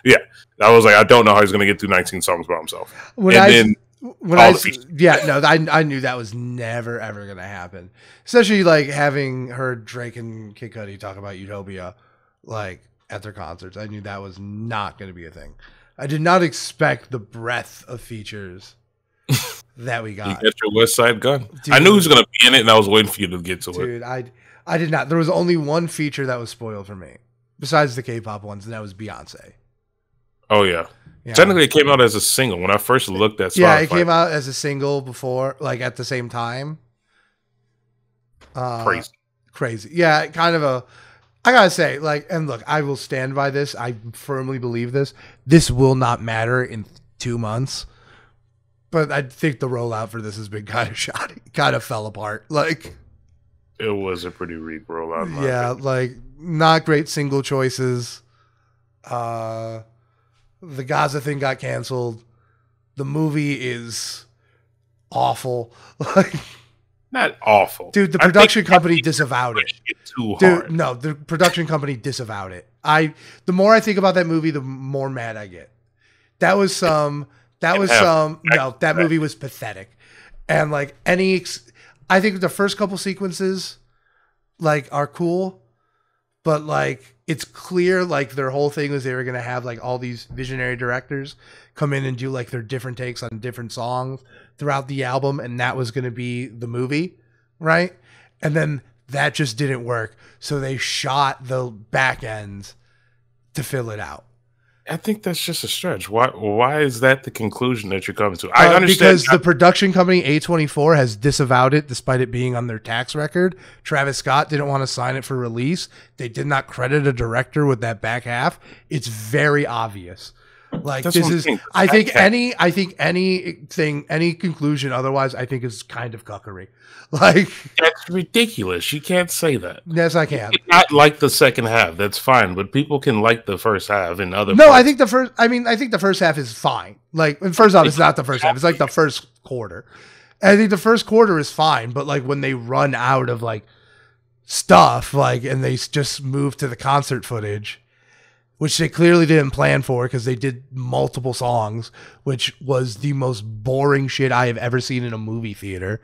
Yeah, I was like, I don't know how he's going to get through 19 songs by himself. I knew that was never ever going to happen. Especially like having heard Drake and Kid Cudi talk about Utopia, like at their concerts. I knew that was not going to be a thing. I did not expect the breadth of features that we got. You get your West Side Gun. Dude, I knew he was going to be in it, and I was waiting for you to get to it. Dude, I did not. There was only one feature that was spoiled for me, besides the K-pop ones, and that was Beyonce. Oh, yeah. Technically, it came out as a single. When I first looked at Spotify. Yeah, it came out as a single before, like at the same time. Crazy. Yeah, kind of a... I gotta say, like, and look, I will stand by this. I firmly believe this. This will not matter in 2 months. But I think the rollout for this has been kind of shoddy. Kind of fell apart. Like, it was a pretty weak rollout. Yeah, like, not great single choices. The Gaza thing got canceled. The movie is awful. Like, not awful. Dude, the production company disavowed it. Dude, no, the production company disavowed it. The more I think about that movie, the more mad I get. That movie was pathetic. And like I think the first couple sequences like are cool, but like it's clear like their whole thing was they were going to have like all these visionary directors come in and do like their different takes on different songs throughout the album, and that was going to be the movie, right? And then that just didn't work, so they shot the back ends to fill it out. I think that's just a stretch. Why is that the conclusion that you're coming to? I understand because the production company A24 has disavowed it despite it being on their tax record. Travis Scott didn't want to sign it for release. They did not credit a director with that back half. It's very obvious. Like That's this what I'm is, saying. I think any conclusion otherwise, I think is kind of cuckery. Like, That's ridiculous. You can't say that. yes, I can. You cannot like the second half. That's fine, but people can like the first half and other. No, parts. I think the first half is fine. Like, first off, it's not the first half. It's like the first quarter. And I think the first quarter is fine, but like when they run out of like stuff, like, and they just move to the concert footage, which they clearly didn't plan for because they did multiple songs, which was the most boring shit I have ever seen in a movie theater.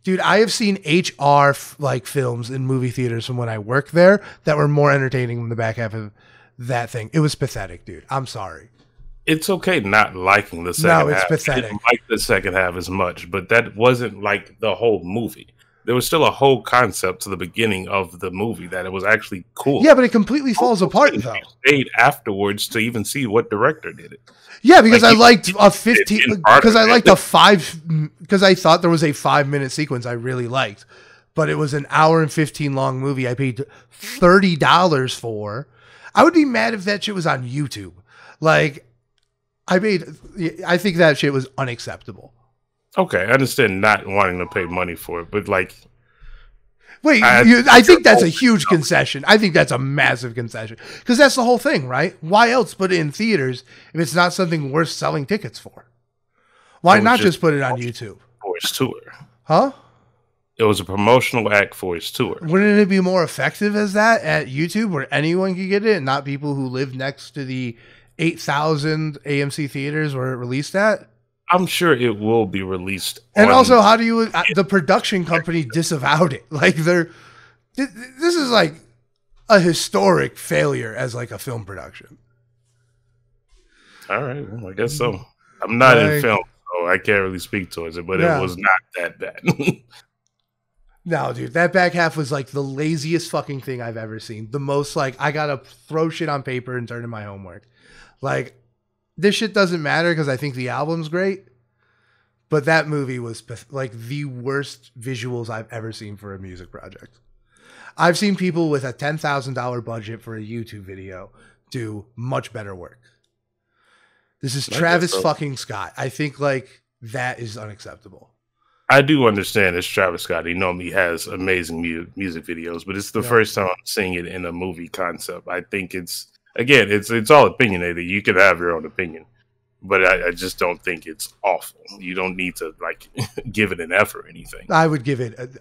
Dude, I have seen HR like films in movie theaters from when I worked there that were more entertaining than the back half of that thing. It was pathetic, dude. I'm sorry. It's okay not liking the second half. No, it's pathetic. I didn't like the second half as much, but that wasn't like the whole movie. There was still a whole concept to the beginning of the movie that it was actually cool. Yeah, but it completely falls apart though. Stayed afterwards to even see what director did it. Yeah, because like, I liked a 15 because I liked because I thought there was a 5-minute sequence I really liked, but it was an hour and 15 long movie I paid $30 for. I would be mad if that shit was on YouTube. Like I think that shit was unacceptable. Okay, I understand not wanting to pay money for it, but like, wait, I think that's a huge concession. I think that's a massive concession because that's the whole thing, right? Why else put it in theaters if it's not something worth selling tickets for? Why not just put it on YouTube? For his tour. Huh? It was a promotional act for his tour. Wouldn't it be more effective as that at YouTube where anyone could get it and not people who live next to the 8,000 AMC theaters where it released at? I'm sure it will be released. And also, how do you, the production company disavowed it? Like this is like a historic failure as like a film production. All right, well, I guess so. I'm not in film, so I can't really speak towards it, but it was not that bad. No, dude, that back half was like the laziest fucking thing I've ever seen. The most like, I gotta throw shit on paper and turn in my homework. Like, this shit doesn't matter because I think the album's great, but that movie was like the worst visuals I've ever seen for a music project. I've seen people with a $10,000 budget for a YouTube video do much better work. This is Travis fucking Scott. I think like that is unacceptable. I do understand it's Travis Scott. He normally has amazing music videos, but it's the first time I'm seeing it in a movie concept. I think it's all opinionated. You can have your own opinion, but I just don't think it's awful. You don't need to like give it an F or anything. I would give it.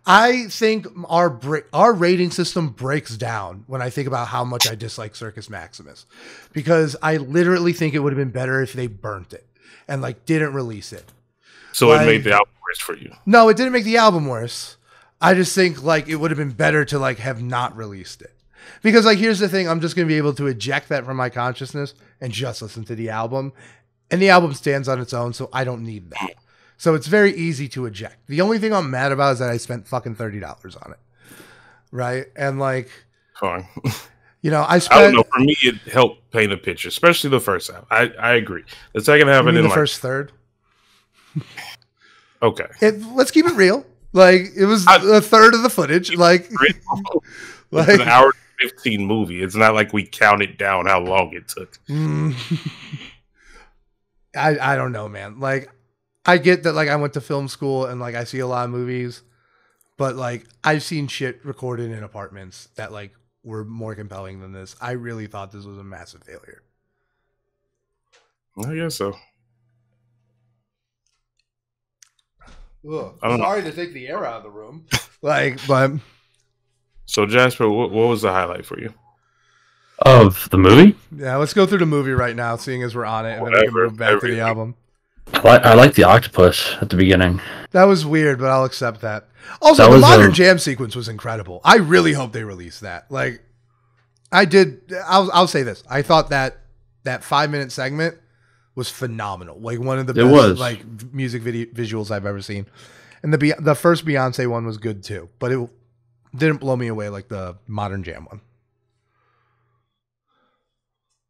I think our rating system breaks down when I think about how much I dislike Circus Maximus, because I literally think it would have been better if they burnt it and like didn't release it. So it made the album worse for you? No, it didn't make the album worse. I just think like it would have been better to like have not released it. Because like, here's the thing, I'm just going to be able to eject that from my consciousness and just listen to the album. And the album stands on its own, so I don't need that. So it's very easy to eject. The only thing I'm mad about is that I spent fucking $30 on it. Right? And like, fine. You know, I don't know. For me, it helped paint a picture, especially the first half. I agree. The second half, I mean, the first third. Okay. Let's keep it real. Like, it was a third of the footage. Like it's an hour 15 movie. It's not like we counted down how long it took. I don't know, man. Like, I get that, like, I went to film school and like I see a lot of movies, but like I've seen shit recorded in apartments that like were more compelling than this. I really thought this was a massive failure. I guess so. Ugh, sorry to take the air out of the room. Like, but so Jasper, what was the highlight for you of the movie? Yeah, let's go through the movie right now, seeing as we're on it, and then we can move back to the album. I like the octopus at the beginning. That was weird, but I'll accept that. Also, the modern jam sequence was incredible. I really hope they release that. Like, I did. I'll say this. I thought that 5-minute segment was phenomenal. Like, one of the best like music visuals I've ever seen. And the first Beyonce one was good too, but it didn't blow me away like the modern jam one.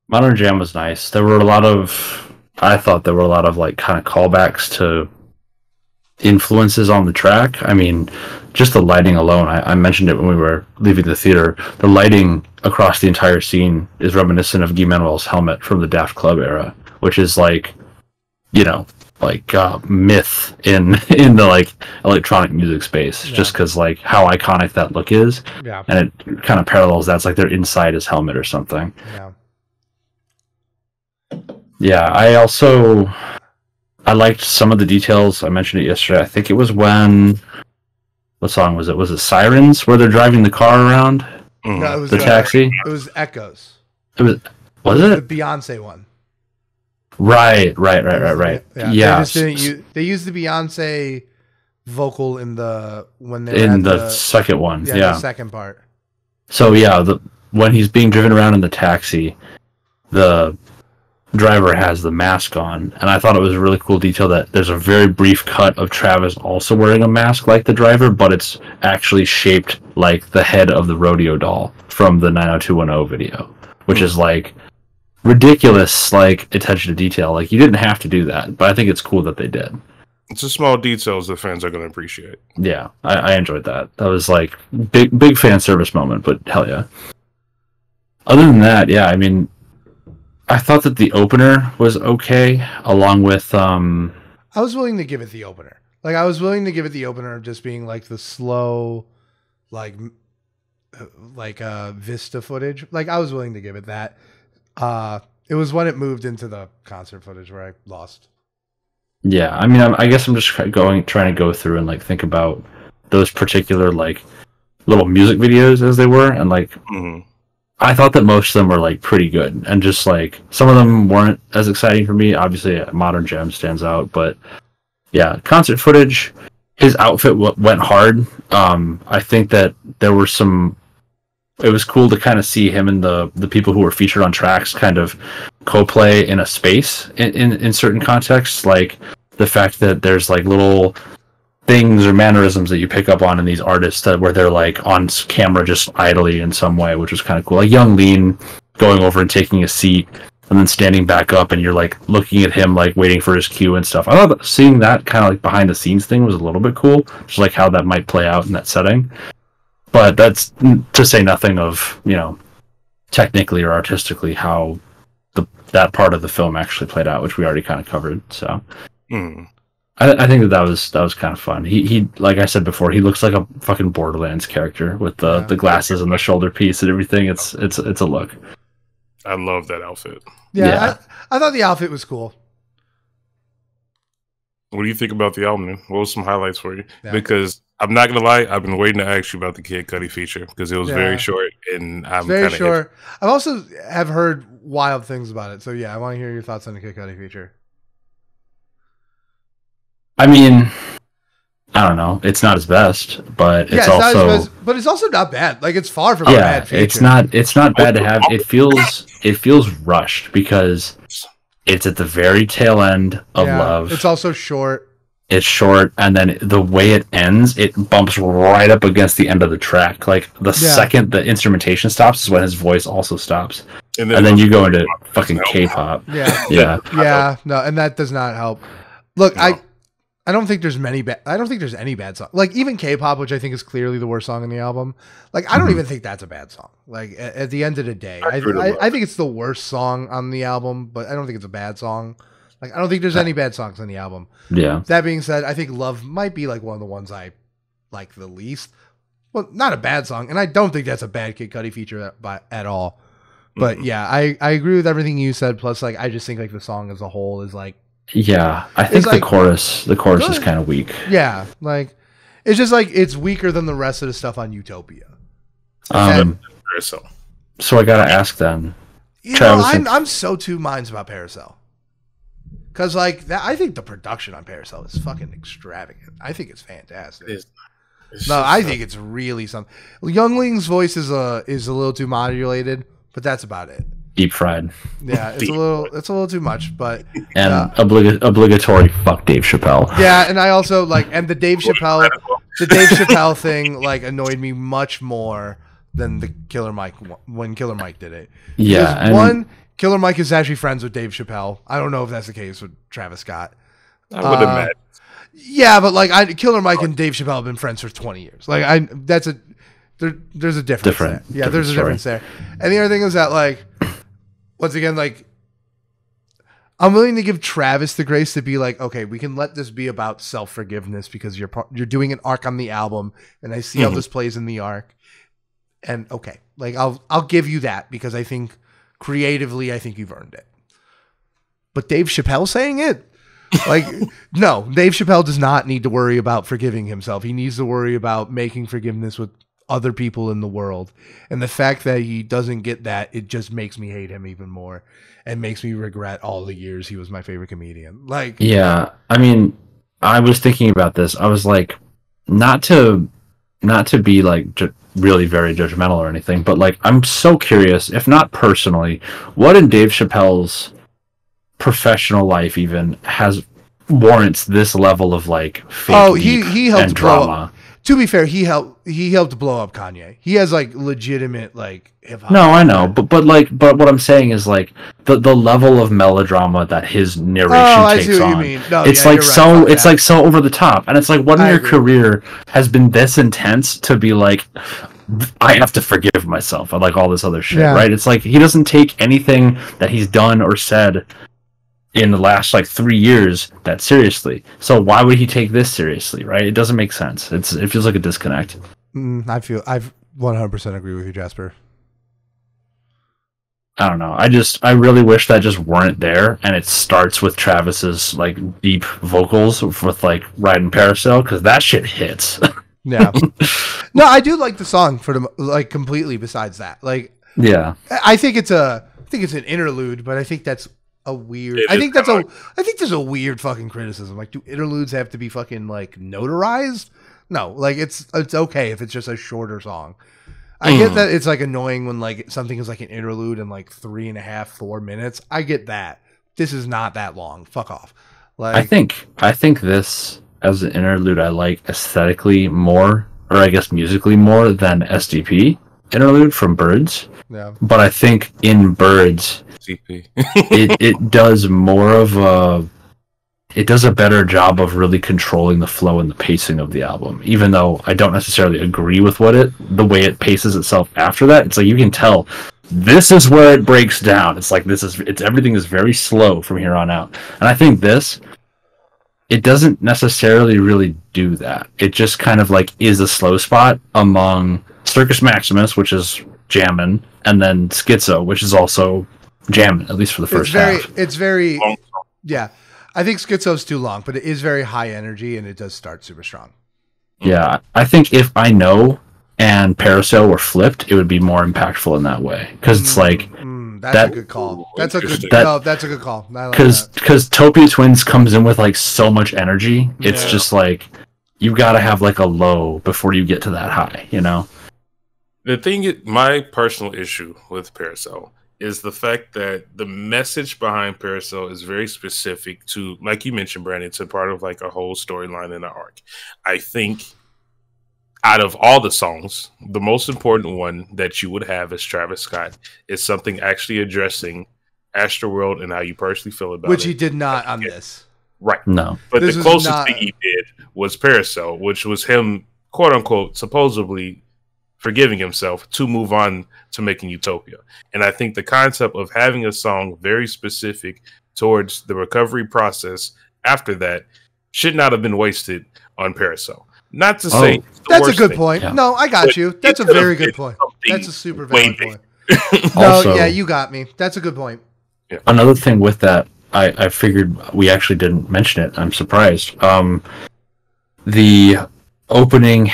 Modern jam was nice. I thought there were a lot of like kind of callbacks to influences on the track. I mean, just the lighting alone. I mentioned it when we were leaving the theater. The lighting across the entire scene is reminiscent of Guy Manuel's Helmet from the Daft Club era, which is like, you know, like myth in the like electronic music space, just because like how iconic that look is. Yeah. And it kind of parallels that's like their inside his helmet or something. Yeah. Yeah, I liked some of the details. I mentioned it yesterday. I think it was when, what song was it? Was it Sirens, where they're driving the car around? No, it was the taxi? It was Echoes. Was it? The Beyonce one. Right. Yeah. Yeah. They used the Beyonce vocal in the second one. Yeah. The second part. So yeah, when he's being driven around in the taxi, the driver has the mask on, and I thought it was a really cool detail that there's a very brief cut of Travis also wearing a mask like the driver, but it's actually shaped like the head of the rodeo doll from the 90210 video, which is like ridiculous, like attention to detail. Like you didn't have to do that, but I think it's cool that they did. It's the small details that fans are going to appreciate. Yeah, I enjoyed that. That was like big fan service moment, but hell yeah. Other than that, yeah, I mean, I thought that the opener was okay, along with I was willing to give it the opener. Like I was willing to give it the opener of just being like the slow, like Vista footage. Like I was willing to give it that. It was when it moved into the concert footage where I lost. Yeah, I mean, I guess I'm just trying to go through and like think about those particular like little music videos as they were, and like. Mm-hmm. I thought that most of them were like pretty good, and just like some of them weren't as exciting for me. Obviously, Modern Gem stands out, but yeah, concert footage. His outfit went hard. I think that there were some. It was cool to kind of see him and the people who were featured on tracks kind of co-play in a space in certain contexts, like the fact that there's like little things or mannerisms that you pick up on in these artists where they're like on camera just idly in some way, which was kind of cool. Like Young Lean going over and taking a seat and then standing back up, and you're like looking at him like waiting for his cue and stuff. I thought seeing that kind of like behind the scenes thing was a little bit cool, just like how that might play out in that setting. But that's to say nothing of, you know, technically or artistically how that part of the film actually played out, which we already kind of covered. So. I think that was kind of fun. He like I said before, he looks like a fucking Borderlands character with the glasses and the shoulder piece and everything. It's a look. I love that outfit. Yeah. I thought the outfit was cool. What do you think about the album? What was some highlights for you? Yeah. Because I'm not gonna lie, I've been waiting to ask you about the Kid Cudi feature because it was very short, and I'm very short. I've also have heard wild things about it, so yeah, I want to hear your thoughts on the Kid Cudi feature. I mean, I don't know. It's not his best, but it's also but it's also not bad. Like it's far from a bad feature. It's not bad to have. It feels rushed because it's at the very tail end of Love. It's also short. It's short, and then the way it ends, it bumps right up against the end of the track. Like the second the instrumentation stops is when his voice also stops. And then you go into fucking K-pop. Yeah. No, and that does not help. Look, no. I don't think there's any bad songs. Like even K-pop, which I think is clearly the worst song in the album. Like I don't even think that's a bad song. Like at the end of the day, I think it's the worst song on the album, but I don't think it's a bad song. Like I don't think there's any bad songs on the album. Yeah. That being said, I think Love might be like one of the ones I like the least. Well, not a bad song, and I don't think that's a bad Kid Cudi feature at all. But yeah, I agree with everything you said. Plus, like I just think like the song as a whole is like. Yeah, I think the chorus is kind of weak. Yeah, like it's just like it's weaker than the rest of the stuff on Utopia. Paracel. So I gotta ask then. I'm so two minds about Paracel. Because like that, I think the production on Paracel is fucking extravagant. I think it's fantastic. I think it's really something. Youngling's voice is a little too modulated, but that's about it. Deep fried. Yeah, it's a little too much, but obligatory fuck Dave Chappelle. Yeah, and I also and the Dave Chappelle thing like annoyed me much more than the Killer Mike when Killer Mike did it. Yeah, Killer Mike is actually friends with Dave Chappelle. I don't know if that's the case with Travis Scott. I would imagine. Yeah, but like Killer Mike and Dave Chappelle have been friends for 20 years. Like there's a difference there. Yeah, there's a difference there. And the other thing is that like once again, like I'm willing to give Travis the grace to be like, okay, we can let this be about self-forgiveness because you're doing an arc on the album, and I see how this plays in the arc. And okay, like I'll give you that because I think creatively, I think you've earned it. But Dave Chappelle saying it, like, no, Dave Chappelle does not need to worry about forgiving himself. He needs to worry about making forgiveness with other people in the world. And the fact that he doesn't get that, it just makes me hate him even more and makes me regret all the years he was my favorite comedian. Like, yeah, I mean, I was thinking about this. I was like, not to be like really very judgmental or anything, but like, I'm so curious, if not personally, what in Dave Chappelle's professional life even warrants this level of like fake he helped and drama. To be fair, he helped blow up Kanye. He has like legitimate like hip hop. No, I know, but what I'm saying is like the level of melodrama that his narration takes on. You mean. No, it's like so over the top, and it's like what in your career has been this intense to be like, I have to forgive myself and like all this other shit, right? It's like he doesn't take anything that he's done or said in the last like 3 years that seriously. So why would he take this seriously, right? It doesn't make sense. It feels like a disconnect. I 100% agree with you, Jasper. I don't know. I really wish that just weren't there, and it starts with Travis's like deep vocals with like Riding Parasail, because that shit hits. Yeah. No, I do like the song for the like completely. Besides that, like, yeah, I think it's an interlude, but I think that's a weird. I think there's a weird fucking criticism. Like, do interludes have to be fucking like notarized? No, like it's okay if it's just a shorter song. I get that it's like annoying when like something is like an interlude in like 3.5, 4 minutes. I get that. This is not that long. Fuck off. Like, I think this as an interlude I like aesthetically more, or I guess musically more than SDP interlude from Birds. Yeah. But I think in Birds it does more of it does a better job of really controlling the flow and the pacing of the album, even though I don't necessarily agree with the way it paces itself after that. It's like you can tell this is where it breaks down. It's like everything is very slow from here on out. And I think it doesn't necessarily really do that. It just kind of like is a slow spot among Circus Maximus, which is jammin', and then Schizo, which is also jammin', at least for the first half. It's very, yeah. I think Schizo's too long, but it is very high energy, and it does start super strong. Yeah, I think if I Know and Parasail were flipped, it would be more impactful in that way. Because it's like... That's a good call. That's a good call. Because Topia Twins comes in with like so much energy. It's just like, you got to have like a low before you get to that high, you know? The thing, my personal issue with Parasail is the fact that the message behind Parasail is very specific to, like you mentioned, Brandon, to part of like a whole storyline in the arc. I think out of all the songs, the most important one that you would have as Travis Scott is something actually addressing Astroworld and how you personally feel about it. Which he did not on this. Right. No. But the closest thing he did was Parasail, which was him, quote unquote, supposedly forgiving himself to move on to making Utopia. And I think the concept of having a song very specific towards the recovery process after that should not have been wasted on Parasail. Not to say that's a good point. Yeah. No, I got you. That's a very good point. That's a super valid point. No, yeah, you got me. That's a good point. Yeah. Another thing with that, I figured we actually didn't mention it. I'm surprised. The opening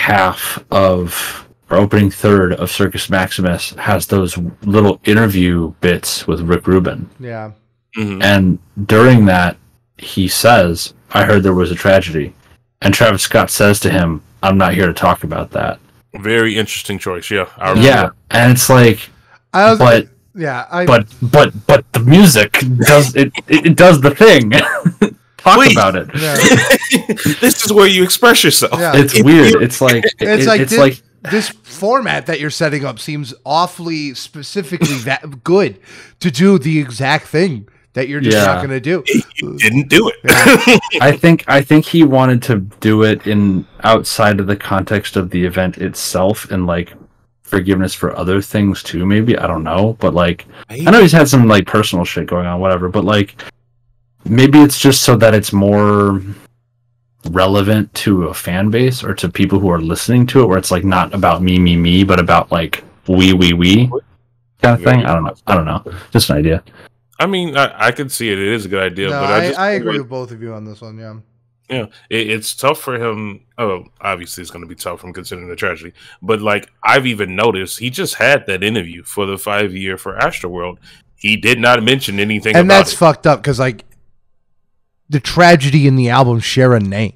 opening third of Circus Maximus has those little interview bits with Rick Rubin. Yeah. Mm-hmm. And during that, he says, "I heard there was a tragedy." And Travis Scott says to him, "I'm not here to talk about that." Very interesting choice. Yeah. Yeah. And it's like, but the music does it does the thing. Talk about it. Yeah. This is where you express yourself. Yeah. It's weird. It's like this format that you're setting up seems awfully specifically that good to do the exact thing that you're just not going to do. He didn't do it. Yeah. I think he wanted to do it in outside of the context of the event itself, and like forgiveness for other things too. Maybe, I don't know, but like I know he's had some like personal shit going on, whatever. But like maybe it's just so that it's more relevant to a fan base or to people who are listening to it, where it's like not about me, but about like we kind of thing. I don't know. Just an idea. I mean, I can see it. It is a good idea, no, but I agree with both of you on this one. Yeah. Yeah, it's tough for him. Oh, obviously, it's going to be tough from considering the tragedy. But like I've even noticed, he just had that interview for the 5-year for Astroworld. He did not mention anything, and about that's fucked up because like the tragedy in the album share a name.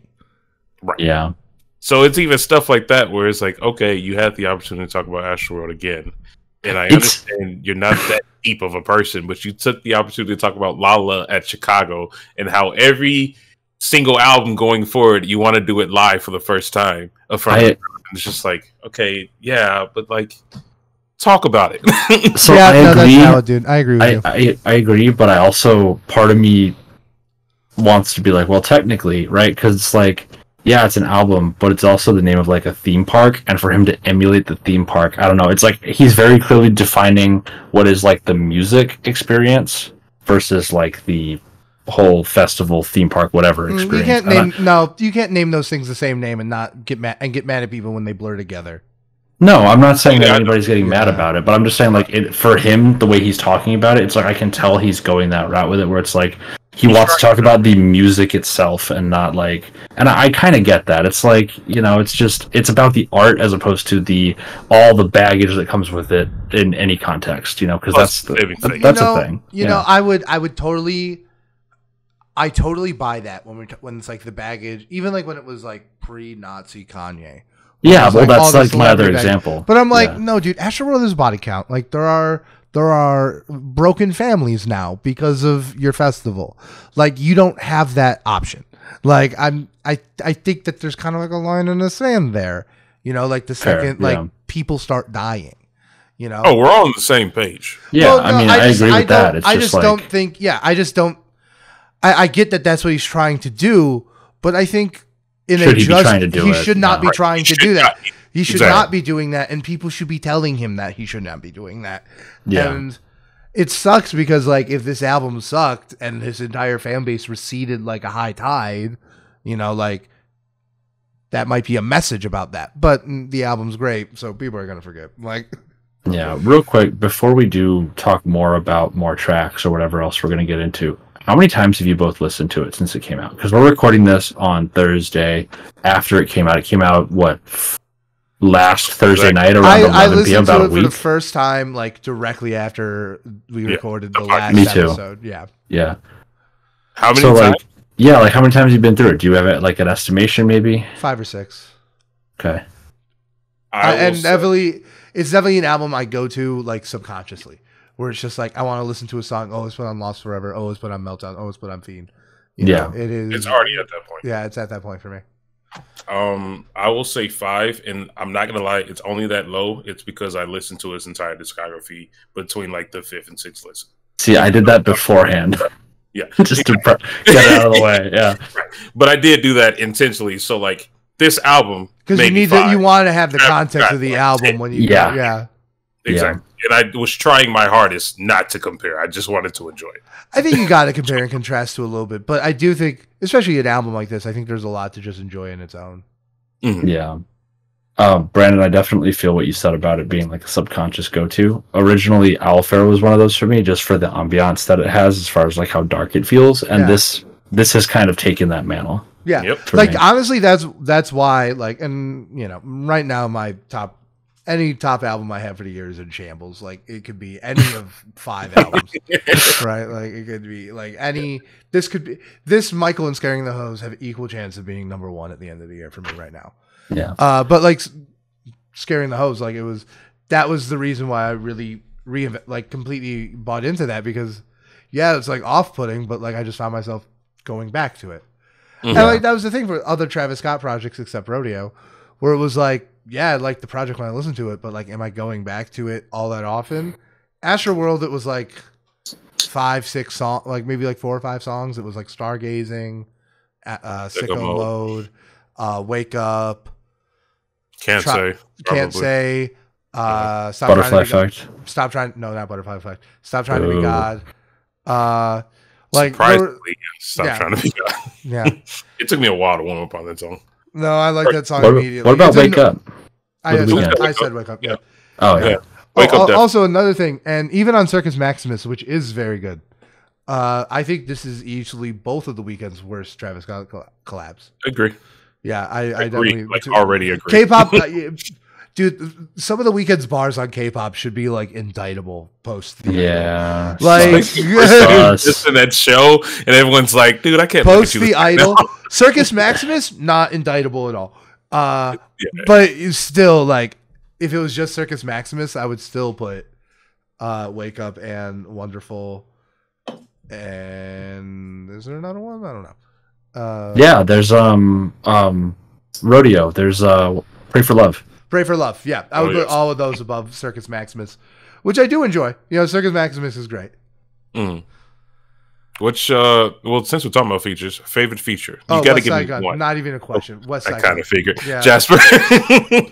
Right. Yeah. So it's even stuff like that where it's like, okay, you had the opportunity to talk about Astroworld again, and I understand you're not that deep of a person, but you took the opportunity to talk about Lala at Chicago and how every single album going forward, you want to do it live for the first time. It's just like, okay, yeah, but like, talk about it. So yeah, I agree. That's valid, dude. I agree with you. I agree, but I also, part of me wants to be like, well, technically, right? Because it's like, yeah, it's an album, but it's also the name of like a theme park, and for him to emulate the theme park, I don't know. It's like he's very clearly defining what is like the music experience versus like the whole festival, theme park, whatever experience. You can't name those things the same name and not get mad at people when they blur together. No, I'm not saying that anybody's getting mad about it, but I'm just saying like for him, the way he's talking about it, it's like I can tell he's going that route with it, where it's like he wants to talk about the music itself and not like, and I kind of get that. It's like, you know, it's about the art as opposed to all the baggage that comes with it in any context, you know, because that's the thing. You know, I totally buy that when it's like the baggage, even like when it was like pre-Nazi Kanye. Yeah, well, like, that's like my other example. But I'm like, no, dude, Astroworld is body count. Like there are broken families now because of your festival. Like you don't have that option. Like I think that there's kind of like a line in the sand there. You know, like the second people start dying. You know. Oh, we're all on the same page. Yeah, well, no, I agree with that. It's I get that that's what he's trying to do, but I think he should not be trying to do that. He should not be doing that, and people should be telling him that he should not be doing that. Yeah. And it sucks because, like, if this album sucked and his entire fan base receded like a high tide, you know, like, that might be a message about that. But the album's great, so people are going to forget. Like, yeah, real quick, before we do talk more about more tracks or whatever else we're going to get into, how many times have you both listened to it since it came out? Because we're recording this on Thursday after it came out. It came out, what, last Thursday night around 11 p.m. about a week? I listened to it for the first time, like, directly after we recorded the last episode. Yeah. Yeah. How many times? Like, how many times have you been through it? Do you have, like, an estimation, maybe? 5 or 6. Okay. It's definitely an album I go to, like, subconsciously. Where it's just like, I want to listen to a song. Oh, it's put on Lost Forever. Oh, it's put on Meltdown. Oh, it's put on Fiend. You know, it is. It's already at that point. Yeah, it's at that point for me. I will say 5, and I'm not gonna lie, it's only that low. It's because I listened to his entire discography between like the 5th and 6th listen. See, I did that beforehand. Yeah, just to get it out of the way. Yeah, right. But I did do that intentionally. So like this album, because you want to have the context of the album when you exactly. And I was trying my hardest not to compare. I just wanted to enjoy it. I think you got to compare and contrast to a little bit, but I do think, especially an album like this, I think there's a lot to just enjoy in its own. Mm-hmm. Yeah. Brandon, I definitely feel what you said about it being like a subconscious go-to. Originally, Owlfair was one of those for me, just for the ambiance that it has, as far as like how dark it feels. And this has kind of taken that mantle. Yeah. Yep. Like, honestly, that's why, like, and you know, right now any top album I have for the year is in shambles. Like, it could be any of 5 albums, right? Like, it could be like this Michael and Scaring the Hose have equal chance of being number 1 at the end of the year for me right now. Yeah. But like Scaring the Hose, like that was the reason why I really completely bought into that, because it's like off-putting, but like I just found myself going back to it. Mm-hmm. And like that was the thing for other Travis Scott projects except Rodeo, where it was like, I like the project when I listen to it, but like, am I going back to it all that often? Astroworld, it was like, first 5-6 songs, like maybe like 4 or 5 songs. It was like Stargazing, Sicko Mode, Wake Up. Can't say. Stop Butterfly Effect. Stop trying. No, not Butterfly Effect. Stop trying to be God. Like surprisingly, stop trying to be God. Yeah. It took me a while to warm up on that song. No, I like that song immediately. What about Wake Up? I said Wake Up. Yeah. Oh yeah. Wake Up. Also, another thing, and even on Circus Maximus, which is very good. I think this is easily both of the weekend's worst Travis Scott collabs. Agree. Yeah, I agree. definitely Like, already agree. K-pop, dude. Some of the weekend's bars on K-pop should be like indictable post. Yeah, like just in that show, and everyone's like, "Dude, I can't." Post the Idol, Circus Maximus, not indictable at all. But it's still like, if it was just Circus Maximus, I would still put Wake Up and Wonderful. And is there another one? I don't know. Yeah, there's Rodeo. There's Pray for Love. Pray for Love. Yeah, I would put all of those above Circus Maximus, which I do enjoy. You know, Circus Maximus is great. Mm. Which, well, since we're talking about features, favorite feature. You got to give me one. Not even a question. West Side I kind of figured. Yeah. Jasper.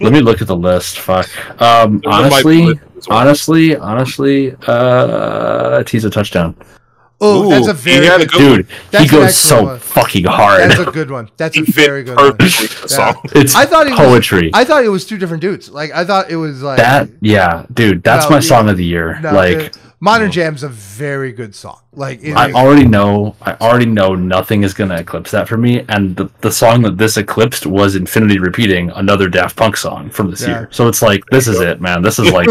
Let me look at the list. Fuck. Honestly, T's a Touchdown. Oh, that's a very good dude. He goes so fucking hard. That's a good one. That's a very good one. Yeah. It's poetry. I thought it was 2 different dudes. Like, I thought it was like that. Yeah, dude. That's my song of the year. Like, Modern Jam's a very good song. Like, I already know nothing is gonna eclipse that for me. And the song that this eclipsed was Infinity Repeating, another Daft Punk song from this year. So it's like, this is it, man. This is like,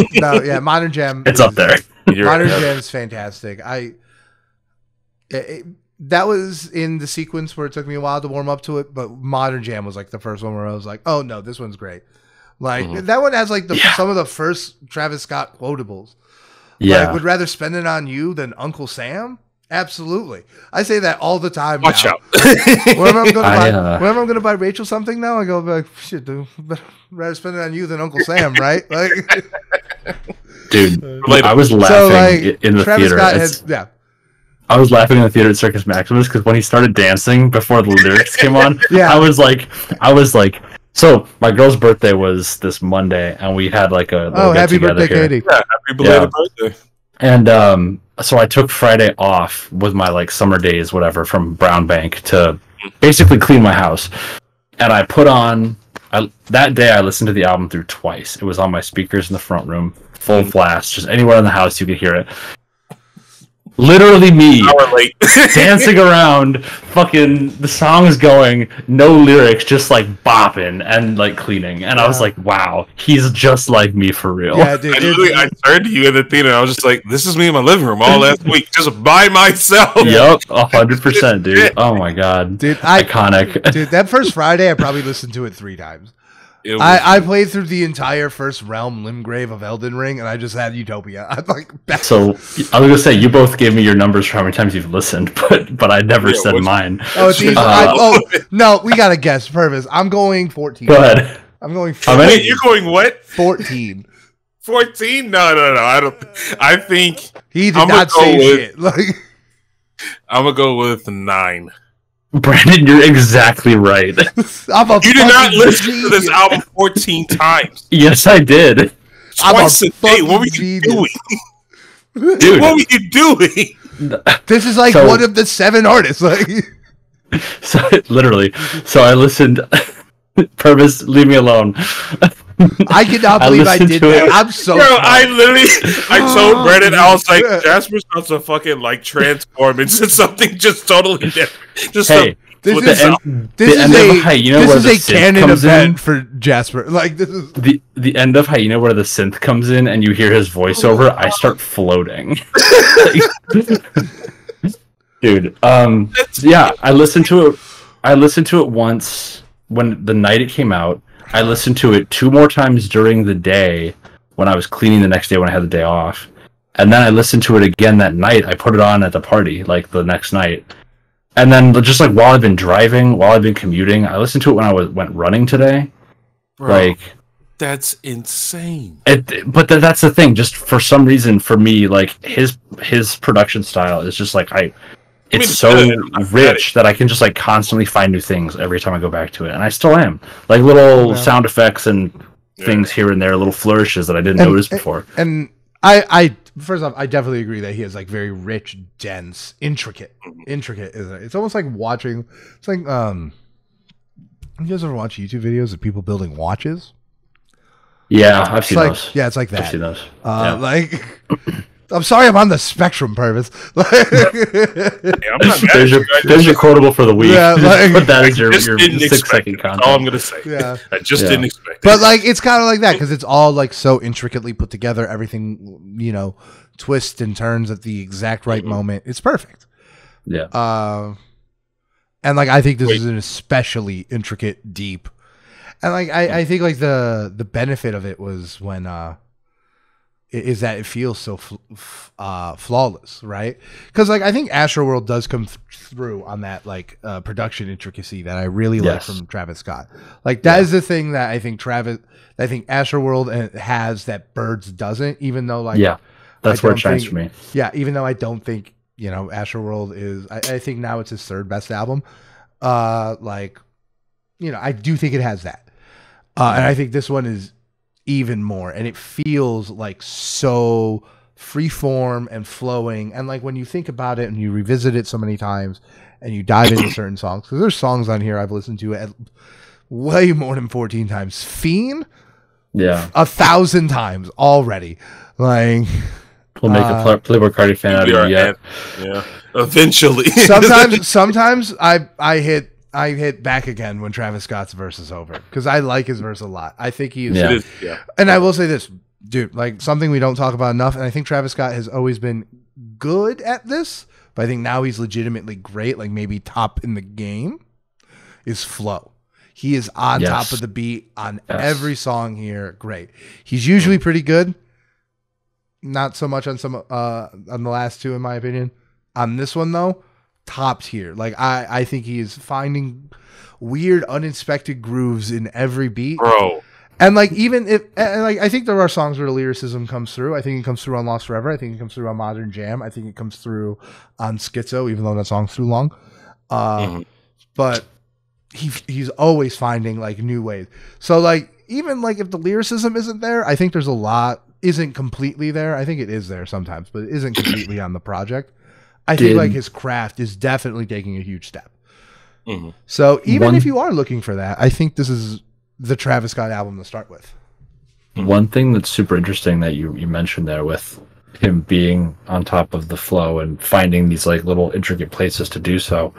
Modern Jam. It's up there. Modern Jam's fantastic. That was in the sequence where it took me a while to warm up to it, but Modern Jam was like the first one where I was like, oh no, this one's great. Like, that one has like some of the first Travis Scott quotables. Yeah. Like, would rather spend it on you than Uncle Sam? Absolutely. I say that all the time. Watch out. Whenever I'm gonna buy Rachel something now, I go like, shit, dude, rather spend it on you than Uncle Sam, right? Like, dude, I was laughing in the Travis theater. Scott I was laughing in the theater at Circus Maximus because when he started dancing before the lyrics came on, I was like, so my girl's birthday was this Monday, and we had like a little happy birthday, here. Katie! Yeah, happy belated birthday. And so I took Friday off with my like summer days, whatever, from Brown Bank to basically clean my house. And I put on that day. I listened to the album through twice. It was on my speakers in the front room, full blast, just anywhere in the house you could hear it. Literally me dancing around, fucking the song's going, no lyrics, just like bopping and like cleaning. And I was like, wow, he's just like me for real. Yeah, dude, I turned to you in the theater and I was just like, this is me in my living room all last week, just by myself. Yep, 100%, dude. Oh my god. Dude, iconic. Dude, that first Friday, I probably listened to it 3 times. I played through the entire first realm Limgrave of Elden Ring, and I just had Utopia. I'm like, so I was gonna say, you both gave me your numbers for how many times you've listened, but I never said mine. Oh, it's easy. No, we gotta guess. Purvis. I'm going 14. Go ahead. I'm going 14. How many? You're going what? 14. 14? No. I don't. I think he did not say shit. Like, I'm gonna go with 9. Brandon, you're exactly right. You did not listen to this album 14 times. Yes, I did. Twice a day. What were you doing? Dude. What were you doing? This is like one of the 7 artists. Like, so literally. So I listened. Purvis, leave me alone. I cannot believe I did that. I'm so. Bro, I told Brandon, I was like, Jasper's supposed to fucking like transform into something just totally different. Just hey, this is a canon event for Jasper. Like, this is the end of Hyena where the synth comes in and you hear his voiceover. I start floating. Dude, yeah, I listened to it once when the night it came out. I listened to it 2 more times during the day when I was cleaning the next day when I had the day off. And then I listened to it again that night. I put it on at the party, like the next night. And then just like while I've been driving, while I've been commuting, I listened to it when I went running today. Bro. Like, That's insane. But that's the thing. Just for some reason, for me, like his production style is just like it's so rich that I can just like constantly find new things every time I go back to it, and I still am like little sound effects and things here and there, little flourishes that I didn't notice before. And I first off, I definitely agree that he has like very rich, dense, intricate, isn't it? It's almost like watching. It's like you guys ever watch YouTube videos of people building watches? Yeah, I've seen those. Yeah, it's like that. I've seen those. Like, I'm sorry, I'm on the spectrum, Purvis. There's your quotable for the week. Yeah, like, but that is your 6-second content. That's all I'm gonna say. Yeah, I just didn't expect it. But like, it's kind of like that because it's all like so intricately put together. Everything, twists and turns at the exact right moment. It's perfect. Yeah. And like, I think this is an especially intricate, deep, and like, I think like the benefit of it was when is that it feels so flawless, right? Because like I think Astroworld does come through on that like production intricacy that I really like from Travis Scott. Like that is the thing that I think Astroworld has that Birds doesn't. Even though like that's where it shines for me. Yeah, even though I don't think Astroworld is. I think now it's his third best album. I do think it has that, and I think this one is even more, and it feels like so freeform and flowing. And like when you think about it and you revisit it so many times and you dive into certain songs, because there's songs on here I've listened to at way more than 14 times. Fiend, 1,000 times already. Like we'll make a Playboy Cardi fan out of you. Yeah, eventually. sometimes I hit back again when Travis Scott's verse is over because I like his verse a lot. I think he is. And I will say this, dude, like something we don't talk about enough, and I think Travis Scott has always been good at this, but I think now he's legitimately great, like maybe top in the game, is flow. He is on top of the beat on every song here. Great. He's usually pretty good. Not so much on on the last two, in my opinion. On this one, though, top tier. Like I think he is finding weird, uninspected grooves in every beat, bro. And like even if I think there are songs where the lyricism comes through. I think it comes through on Lost Forever. I think it comes through on Modern Jam. I think it comes through on Schizo, even though that song's too long. But he's always finding like new ways. So like even like if the lyricism isn't there, I think there's a lot isn't completely there. I think it is there sometimes, but it isn't completely on the project. I think like his craft is definitely taking a huge step. So even if you are looking for that, I think this is the Travis Scott album to start with. One thing that's super interesting that you mentioned there with him being on top of the flow and finding these like little intricate places to do so.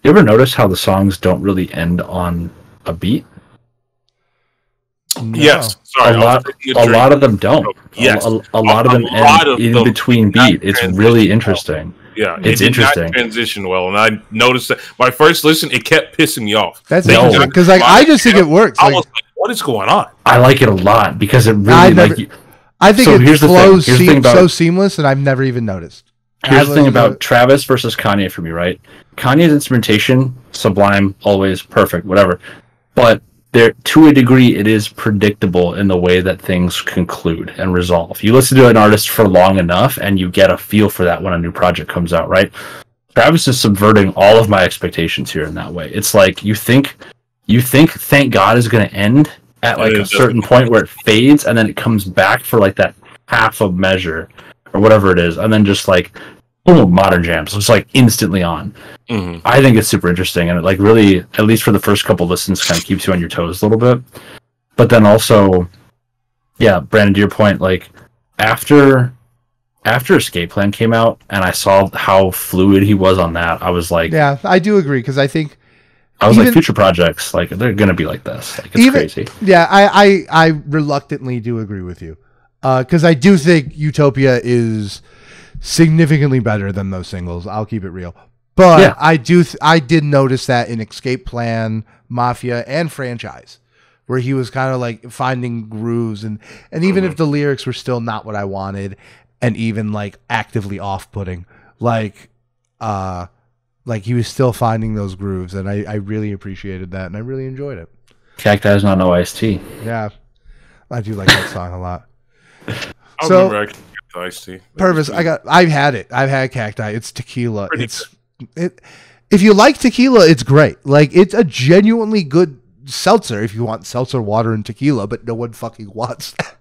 You ever notice how the songs don't really end on a beat? No. Yes. Sorry, a lot of them don't. Yes. A lot of them end in between beat. It's really interesting. Yeah, it's interesting. Not transition well, and I noticed that my first listen, it kept pissing me off. That's interesting because like I just think it works. I was like, "What is going on?" I like it a lot because it really I think it flows so seamless, and I've never even noticed. Here's the thing about Travis versus Kanye for me, right? Kanye's instrumentation, sublime, always perfect, whatever. But there, to a degree, it is predictable in the way that things conclude and resolve. You listen to an artist for long enough, and you get a feel for that when a new project comes out, right? Travis is subverting all of my expectations here in that way. It's like you think Thank God is going to end at like a certain point where it fades, and then it comes back for like that half a measure or whatever it is, and then just like boom, Modern Jams. It's like instantly on. I think it's super interesting, and it like really, at least for the first couple listens, kind of keeps you on your toes a little bit. But then also, yeah, Brandon, to your point, like after Escape Plan came out, and I saw how fluid he was on that, I was like, yeah, I do agree because I think like future projects, like they're gonna be like this. Like it's crazy. Yeah, I reluctantly do agree with you because I do think Utopia is significantly better than those singles. I'll keep it real. But yeah. I did notice that in Escape Plan, Mafia, and Franchise, where he was kind of like finding grooves, and even if the lyrics were still not what I wanted, and even like actively off-putting, like he was still finding those grooves, and I really appreciated that, and I really enjoyed it. Cacti is not no iced tea. Yeah. I do like that song a lot. I remember I could get the iced tea. Purvis, I've had it. I've had cacti. It's tequila. If you like tequila, it's great. Like, it's a genuinely good seltzer if you want seltzer water and tequila, but no one fucking wants that.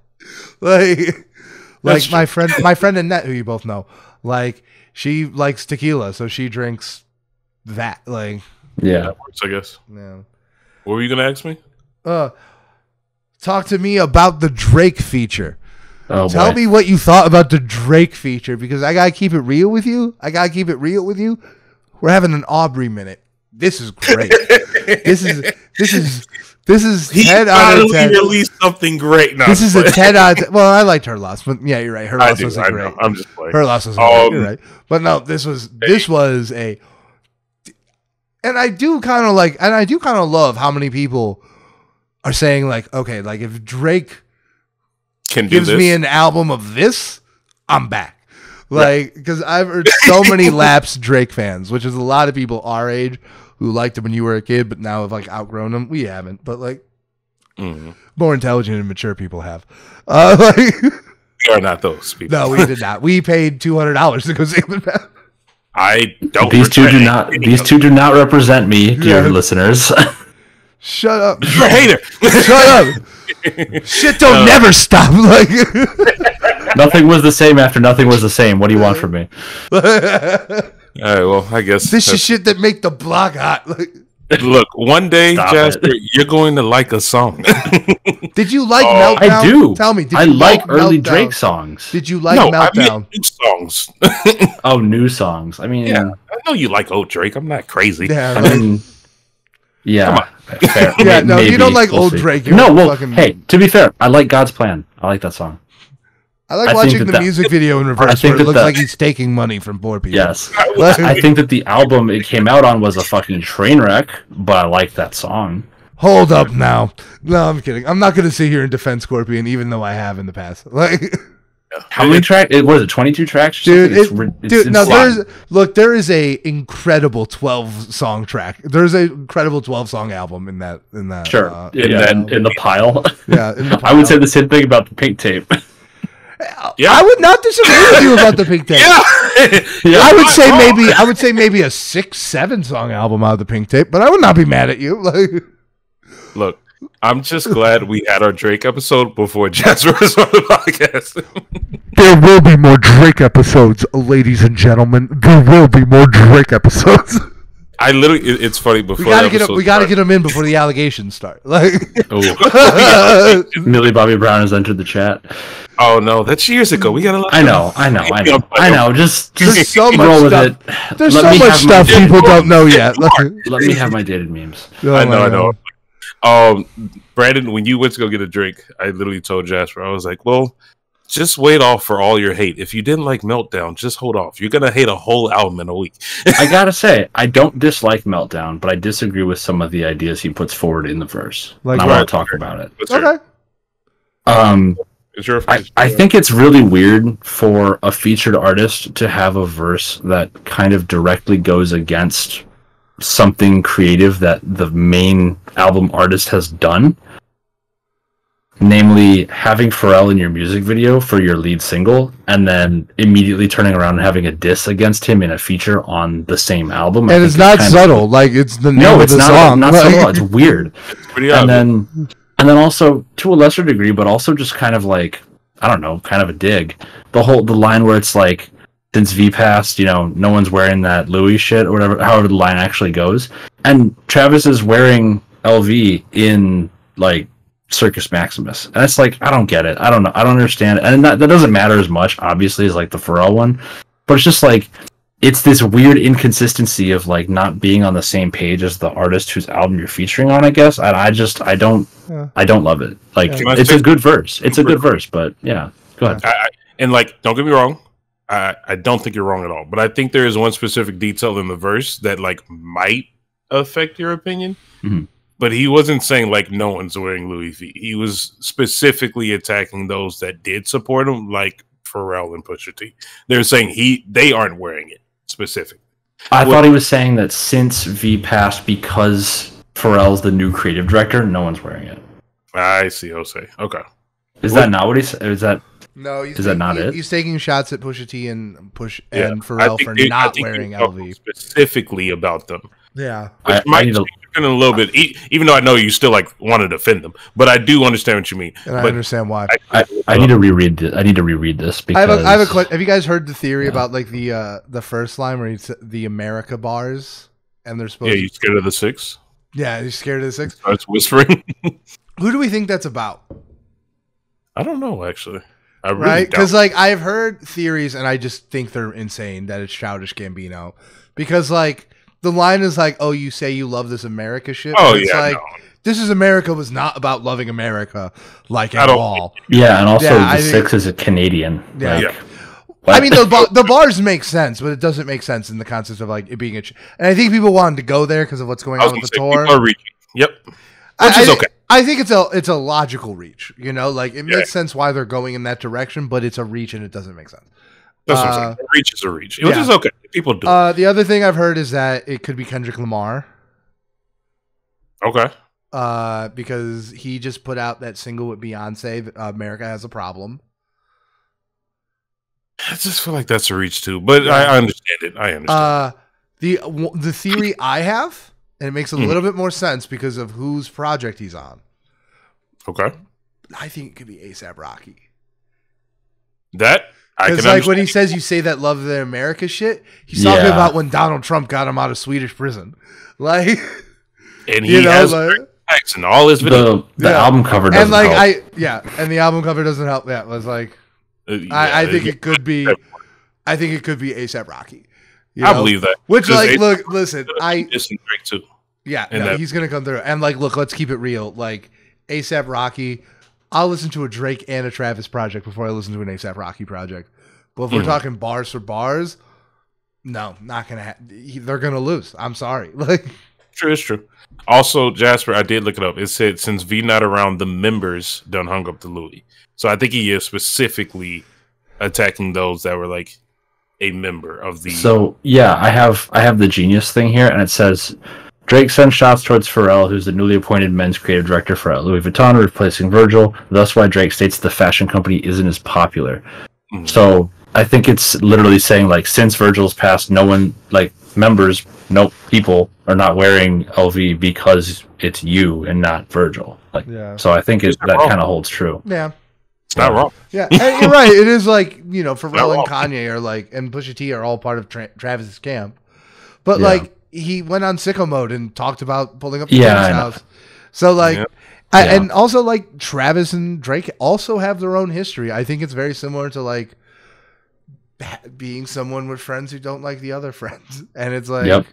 like my friend Annette, who you both know, like, she likes tequila, so she drinks that. Like, yeah, that works, I guess. Yeah. What were you gonna ask me? Talk to me about the Drake feature. Oh, Tell boy. me what you thought about the Drake feature, because I gotta keep it real with you. We're having an Aubrey minute. This is great. This is 10 out of 10. Released something great. No, This is a 10 out of 10. Well, I liked her loss, but yeah, you're right. Her loss wasn't great. Know. I'm just playing. Her loss wasn't great. You're right. But no, this was a, and I do kind of love how many people are saying, like, okay, like, if Drake gives me an album of this, I'm back. Like, because I've heard so many lapsed Drake fans, which is a lot of people our age who liked him when you were a kid, but now have, like, outgrown him. We haven't, but, like, more intelligent and mature people have. Like, we are not those people. No, we did not. We paid $200 to go see him. I don't. These two do not represent me, dear listeners. Shut up. You're a hater. Shut up. Shit don't never stop. Like, nothing was the same after nothing was the same. What do you want from me? All right, well, I guess this is shit that make the block hot. Like, look, one day, Jasper, you're going to like a song. Did you like Meltdown? I do. Tell me. I like early Meltdown? Drake songs. Did you like Meltdown? I mean, new songs. Oh, new songs. I mean, yeah, I know you like old Drake. I'm not crazy. Yeah, I mean, yeah. Fair. Yeah, no, maybe. you don't like old see. Drake. No, well, fucking... hey, to be fair, I like God's Plan. I like that song. I like watching the music video in reverse where it looks like he's taking money from poor people. Yes. I think that the album it came out on was a fucking train wreck, but I like that song. Hold up now. No, I'm kidding. I'm not going to sit here and defend Scorpion, even though I have in the past. Like, how many tracks? Was it 22 tracks? Dude, it's no, there is a incredible 12-song track. There's a incredible 12-song album in that. Sure. In the pile. Yeah, in the pile. I would say the same thing about the Pink Tape. Yeah. I would not disagree with you about the Pink Tape. Yeah. I would say maybe a 6-7 song album out of the Pink Tape, but I would not be mad at you. Like, look, I'm just glad we had our Drake episode before Jasper was on the podcast. There will be more Drake episodes, ladies and gentlemen. There will be more Drake episodes. I literally, it's funny. Before we gotta get them in before the allegations start. Like, Millie Bobby Brown has entered the chat. Oh no, that's years ago. We gotta. I know. Just there's so much roll with stuff. it. There's so much stuff people don't know yet. Let me have my dated memes. I know. Brandon, when you went to go get a drink, I literally told Jasper, I was like, well, just wait off for all your hate. If you didn't like Meltdown, just hold off. You're gonna hate a whole album in a week. I gotta say, I don't dislike Meltdown, but I disagree with some of the ideas he puts forward in the verse. Like, I want to talk about it. Okay. I think it's really weird for a featured artist to have a verse that kind of directly goes against something creative that the main album artist has done. Namely, having Pharrell in your music video for your lead single, and then immediately turning around and having a diss against him in a feature on the same album. And it's not subtle. Like, it's the name of the song. Not subtle. It's weird. It's pretty obvious. And then also, to a lesser degree, but also just kind of like, I don't know, kind of a dig. The line where it's like, since V passed, no one's wearing that Louis shit or whatever, however the line actually goes. And Travis is wearing LV in, like, Circus Maximus. And it's like, I don't get it. I don't know. I don't understand it. And that doesn't matter as much, obviously, as, like, the Pharrell one. But it's just, like, it's this weird inconsistency of, like, not being on the same page as the artist whose album you're featuring on, I guess. And I don't love it. Like, it's a good verse. It's a good verse, but, yeah. Go ahead. And, like, don't get me wrong. I don't think you're wrong at all. But I think there is one specific detail in the verse that, like, might affect your opinion. Mm-hmm. But he wasn't saying, like, no one's wearing Louis V. He was specifically attacking those that did support him, like Pharrell and Pusha T. They're saying they aren't wearing it specifically. I thought he was saying that since V passed, because Pharrell's the new creative director, no one's wearing it. I see, Jose. Okay. Is that not what he said? Is that No, is that not it? He's taking shots at Pusha T and and I Pharrell think for I not think wearing you're talking LV. specifically about them. Yeah, Which might change a little bit, even though I know you still like want to defend them, but I do understand what you mean. and I But understand why. I need to reread this. I need to reread this because I have a question. Have you guys heard the theory about like the first line where it's the America bars and they're supposed? yeah, you scared of the six? Yeah, he's scared of the six. Starts whispering. Who do we think that's about? I don't know actually. I really Right? Because don't. like I've heard theories and I just think they're insane that it's Childish Gambino. Because like the line is like, "Oh, you say you love this America shit." Oh, But it's yeah, like no. This Is America was not about loving America like I at don't all. yeah, and also Yeah, I the think- six is a Canadian. Yeah. Like, Yeah. I mean, the bars make sense, but it doesn't make sense in the concept of like it being and I think people wanted to go there because of what's going I was on going with to the say tour. people are reaching. Yep, which is okay. I think it's a logical reach. You know, like it Yeah. makes sense why they're going in that direction, but it's a reach and it doesn't make sense. That's what I'm saying. A reach is a reach, which yeah. is okay. People do. It. The other thing I've heard is that it could be Kendrick Lamar. Okay. Because he just put out that single with Beyonce, America Has a Problem. I just feel like that's a reach too, but I understand it. I understand. The theory I have, and it makes a little bit more sense because of whose project he's on. Okay. I think it could be ASAP Rocky. That I can Because like when he understand. says you say that love the America shit, he's talking Yeah. about when Donald Trump got him out of Swedish prison. Like, And you he know, has like, facts in all his videos. the Yeah. album cover doesn't and like help. and the album cover doesn't help. Yeah, it was like I think it could be. I think it could be ASAP Rocky. You I know? believe that. Which Because like, A$AP look, listen, It's in Drake too. yeah, and no, that- he's gonna come through. And like, look, let's keep it real. Like ASAP Rocky, I'll listen to a Drake and a Travis project before I listen to an ASAP Rocky project. But if we're talking bars for bars, no, not gonna. They're gonna lose. I'm sorry. Like, True, it's true. Also, Jasper, I did look it up. It said since V not around, the members done hung up the Louis. So I think he is specifically attacking those that were like a member of the. So yeah, I have the Genius thing here, and it says Drake sends shots towards Pharrell, who's the newly appointed men's creative director for Louis Vuitton, replacing Virgil. Thus, why Drake states the fashion company isn't as popular. So I think it's literally saying like since Virgil's passed, no one like members, no people are not wearing LV because it's you and not Virgil. Like, Yeah. so I think that wrong. kind of holds true. yeah. It's not wrong. Yeah, and you're right. It is like, you know, Pharrell Not and wrong. Kanye are like, and Pusha T are all part of Travis's camp. But Yeah. like, he went on sicko mode and talked about pulling up to Yeah, King's I know. house. So like, Yeah. Yeah. and also like Travis and Drake also have their own history. I think it's very similar to like being someone with friends who don't like the other friends, and it's like, Yep.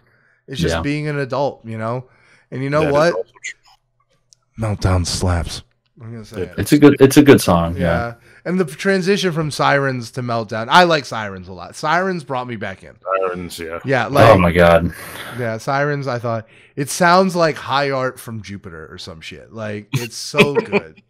it's just Yeah. being an adult, you know. And you know That is what? also true. Meltdown slaps. I'm gonna say it. It's a good song. Yeah. And the transition from Sirens to Meltdown. I like Sirens a lot. Sirens brought me back in. Sirens, yeah. Yeah, like Oh my god. yeah, Sirens, I thought it sounds like high art from Jupiter or some shit. Like it's so good.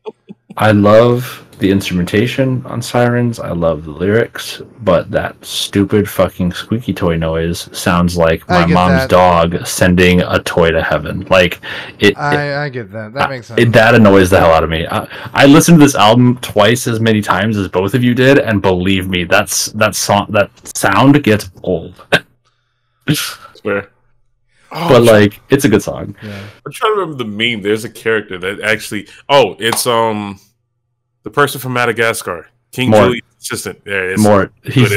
I love the instrumentation on Sirens. I love the lyrics, but that stupid fucking squeaky toy noise sounds like I my get mom's that. dog sending a toy to heaven. Like I get that. That makes sense. that annoys the hell out of me. I listened to this album twice as many times as both of you did, and believe me, that sound gets old. Swear. Oh, But like, it's a good song. Yeah. I'm trying to remember the meme. There's a character that actually. Oh, it's the person from Madagascar, King Mort. Julian's assistant. Yeah, it's Mort, he's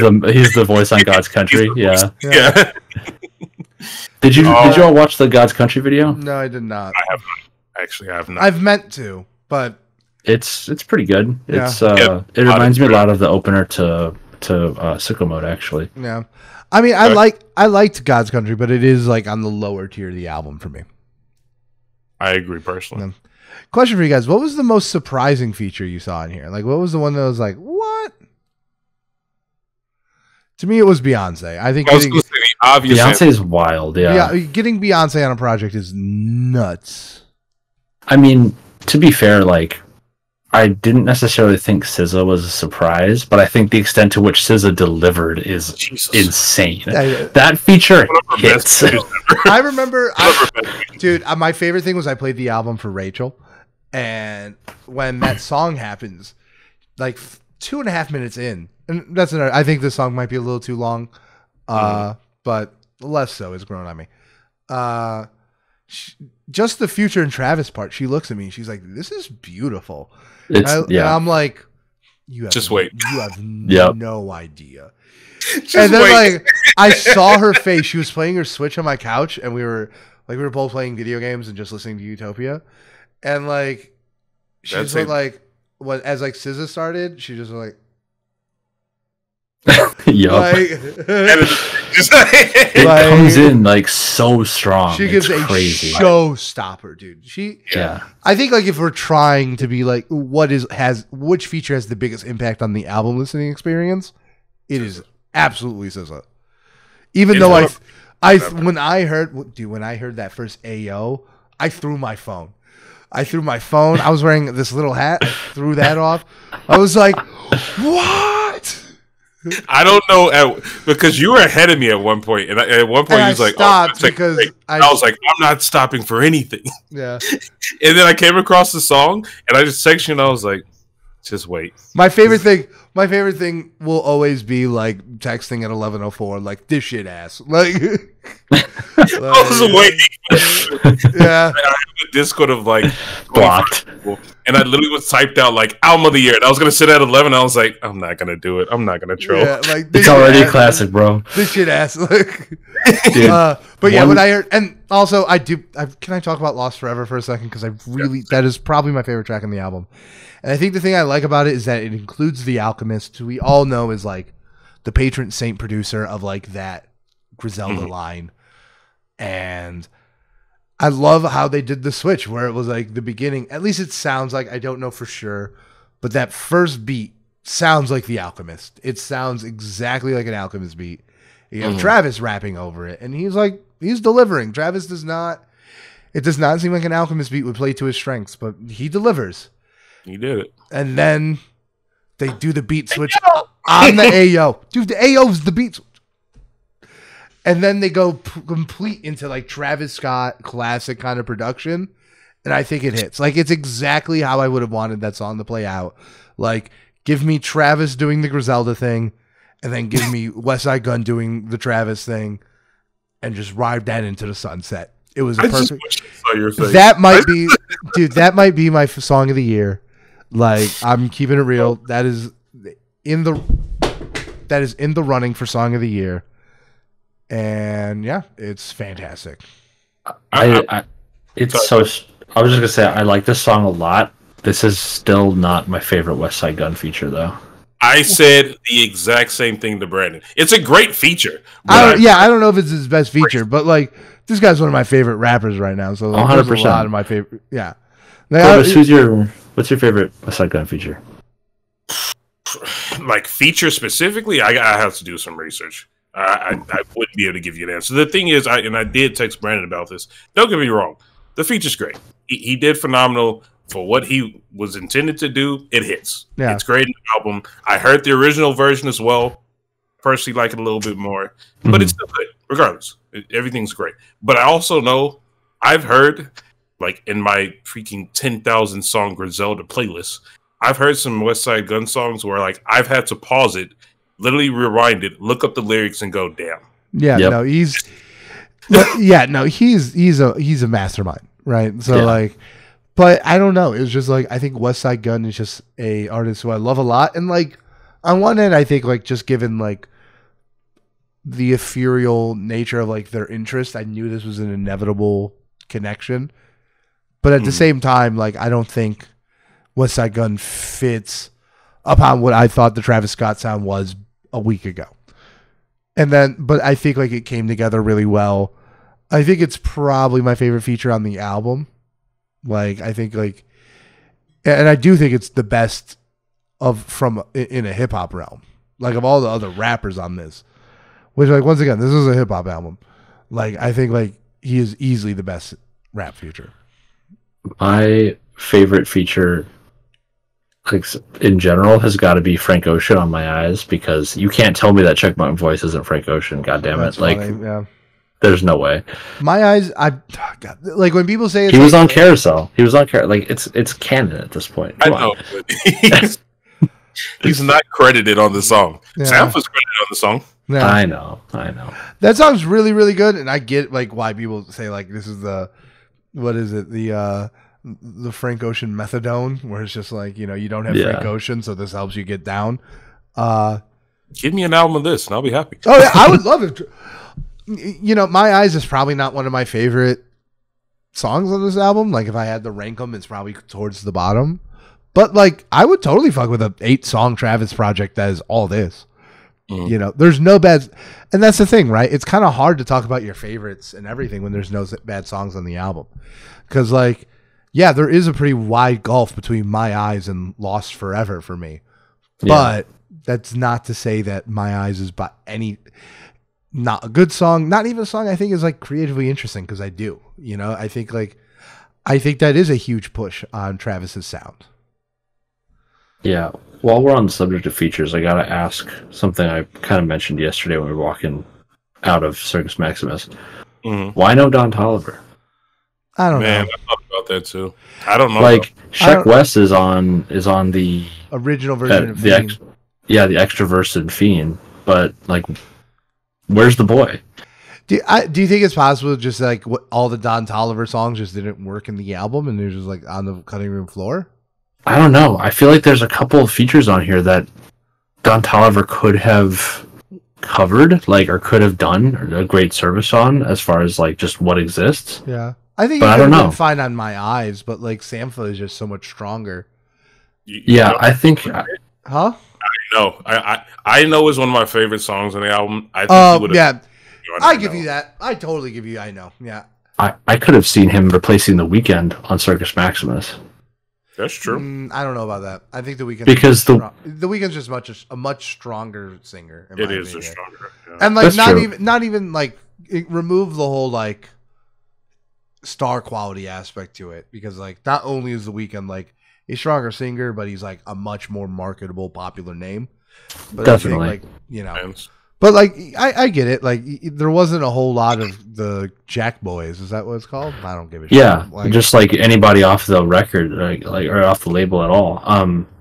the voice on God's Country. Yeah. Yeah. Did you Oh. all watch the God's Country video? No, I did not. I have not. Actually, I have not. I've meant to, but It's pretty good. Yeah. It's Yeah. it reminds me a lot of the opener to Sicko Mode actually. yeah. I mean, I liked God's Country, but it is like on the lower tier of the album for me. I agree personally. No. Question for you guys: what was the most surprising feature you saw in here? Like, what was the one that was like, what? To me, it was Beyonce. I think I was getting, going to say the obvious answer. Beyonce's wild, yeah. getting Beyonce on a project is nuts. I mean, to be fair, like I didn't necessarily think SZA was a surprise, but I think the extent to which SZA delivered is Jesus. insane. Yeah. That feature One of her best hits. videos ever. I remember, One of her best videos. dude, my favorite thing was I played the album for Rachel, and when that song happens, like 2.5 minutes in, and that's another. I think this song might be a little too long, but less so. It's grown on me. Just the Future and Travis part. She looks at me. She's like, "This is beautiful." And I'm like, "You have just wait. You have no idea." Just and then wait. like I saw her face. She was playing her Switch on my couch, and we were both playing video games and just listening to Utopia, and like she's like when as like SZA started, she just like. It comes in like so strong. She gives a showstopper, dude. I think like if we're trying to be like which feature has the biggest impact on the album listening experience, it is absolutely SZA. Even though when I heard that first Ayo, I threw my phone. I was wearing this little hat. I threw that off. I was like, what? I don't know because you were ahead of me at one point, and at one point you was like, stopped because I was like, I'm not stopping for anything. Yeah. And then I came across the song, and I just texted you, and I was like, just wait. My favorite thing will always be like texting at 11:04, like this shit ass. Like, I was waiting. Yeah. I have a Discord of like blocked. And I literally was typed out like album of the year. And I was gonna sit at 11. I was like, I'm not gonna do it. I'm not gonna troll. Yeah, like it's already a classic, bro. This shit ass. Like, but yeah, when I heard, and also can I talk about Lost Forever for a second? Because that is probably my favorite track on the album. And I think the thing I like about it is that it includes The Alchemist, who we all know is like the patron saint producer of like that Griselda line. And I love how they did the switch where it was like the beginning. At least it sounds like, I don't know for sure, but that first beat sounds like The Alchemist. It sounds exactly like an Alchemist beat. You have Travis rapping over it, and he's delivering. Travis does not seem like an Alchemist beat would play to his strengths, but he delivers. He did it. And then they do the beat switch on the Ayo. Dude, the Ayo's the beat switch. And then they go complete into like Travis Scott classic kind of production. And I think it hits. Like, it's exactly how I would have wanted that song to play out. Like, give me Travis doing the Griselda thing, and then give me Westside Gunn doing the Travis thing, and just ride that into the sunset. It was a perfect. That might be my song of the year. Like, I'm keeping it real. That is in the running for song of the year. And yeah, it's fantastic. I was just gonna say I like this song a lot. This is still not my favorite Westside Gunn feature, though. I said the exact same thing to Brandon. It's a great feature. I don't know if it's his best feature, but like, this guy's one of my favorite rappers right now. So like, 100%. There's a lot of my favorite. Yeah. Purvis, what's your favorite Westside Gunn feature? Like, feature specifically, I have to do some research. I wouldn't be able to give you an answer. The thing is, I did text Brandon about this. Don't get me wrong. The feature's great. He did phenomenal for what he was intended to do. It hits. Yeah. It's great in the album. I heard the original version as well. Personally like it a little bit more. But it's still good. Regardless. Everything's great. But I also know I've heard, like, in my freaking 10,000 song Griselda playlist, I've heard some Westside Gunn songs where, like, I've had to pause it, literally rewind it, look up the lyrics, and go, damn. Yeah, no, he's a mastermind, right? So like, but I don't know. It's just like, I think Westside Gunn is just a artist who I love a lot, and like, on one end, I think like just given like the ethereal nature of like their interest, I knew this was an inevitable connection. But at the same time, like, I don't think Westside Gunn fits upon what I thought the Travis Scott sound was a week ago. And then, but I think like it came together really well. I think it's probably my favorite feature on the album. Like, I think like, and I do think it's the best in a hip hop realm. Like, of all the other rappers on this, which, like, once again, this is a hip hop album. Like, I think like he is easily the best rap feature. My favorite feature, like, in general, has got to be Frank Ocean on My Eyes, because you can't tell me that Check Mountain Voice isn't Frank Ocean. God damn it! That's like, funny, yeah. There's no way. My Eyes, God, like when people say it's was on Carousel. He was on Carousel. Like, it's canon at this point. I know. He's not credited on the song. Yeah. Sam was credited on the song. Yeah. I know. That song's really, really good, and I get like why people say like this is the what is it the Frank Ocean methadone, where it's just like you don't have Frank Ocean, so this helps you get down. Give me an album of this, and I'll be happy. Oh yeah, I would love it. My Eyes is probably not one of my favorite songs on this album. Like if I had to rank them, it's probably towards the bottom. But like I would totally fuck with a 8-song Travis project that is all this. There's no bad, and that's the thing, right? It's kind of hard to talk about your favorites and everything when there's no bad songs on the album, because like, yeah, there is a pretty wide gulf between My Eyes and Lost Forever for me, but that's not to say that My Eyes is by not a good song, not even a song I think is like creatively interesting, because I do, I think that is a huge push on Travis's sound. Yeah. While we're on the subject of features, I gotta ask something I kind of mentioned yesterday when we were walking out of Circus Maximus. Why no Don Toliver? I don't know. Man, I thought about that too. I don't know. Like Sheck West is on the original version of the extra verse in Fiend, but like, where's the boy? Do you think it's possible just like all the Don Toliver songs just didn't work in the album and they're just like on the cutting room floor? I don't know. I feel like there's a couple of features on here that Don Toliver could have covered, or could have done a great service on, as far as like just what exists. Yeah, I think I don't know. Fine on My Eyes, but like Sampha is just so much stronger. I think. Huh? I know is one of my favorite songs on the album. I think he would have. Yeah, I give you that. I totally give you. I know. Yeah. I could have seen him replacing The Weeknd on Circus Maximus. That's true. I don't know about that. I think The Weeknd, because The Weeknd's just a much stronger singer. It is a stronger, and like not even like remove the whole like star quality aspect to it, because like not only is The Weeknd like a stronger singer, but he's like a much more marketable, popular name. But definitely, I think, but like I get it. Like there wasn't a whole lot of the Jack Boys. Is that what it's called? I don't give a shit. Yeah, just like anybody off the record, or off the label at all.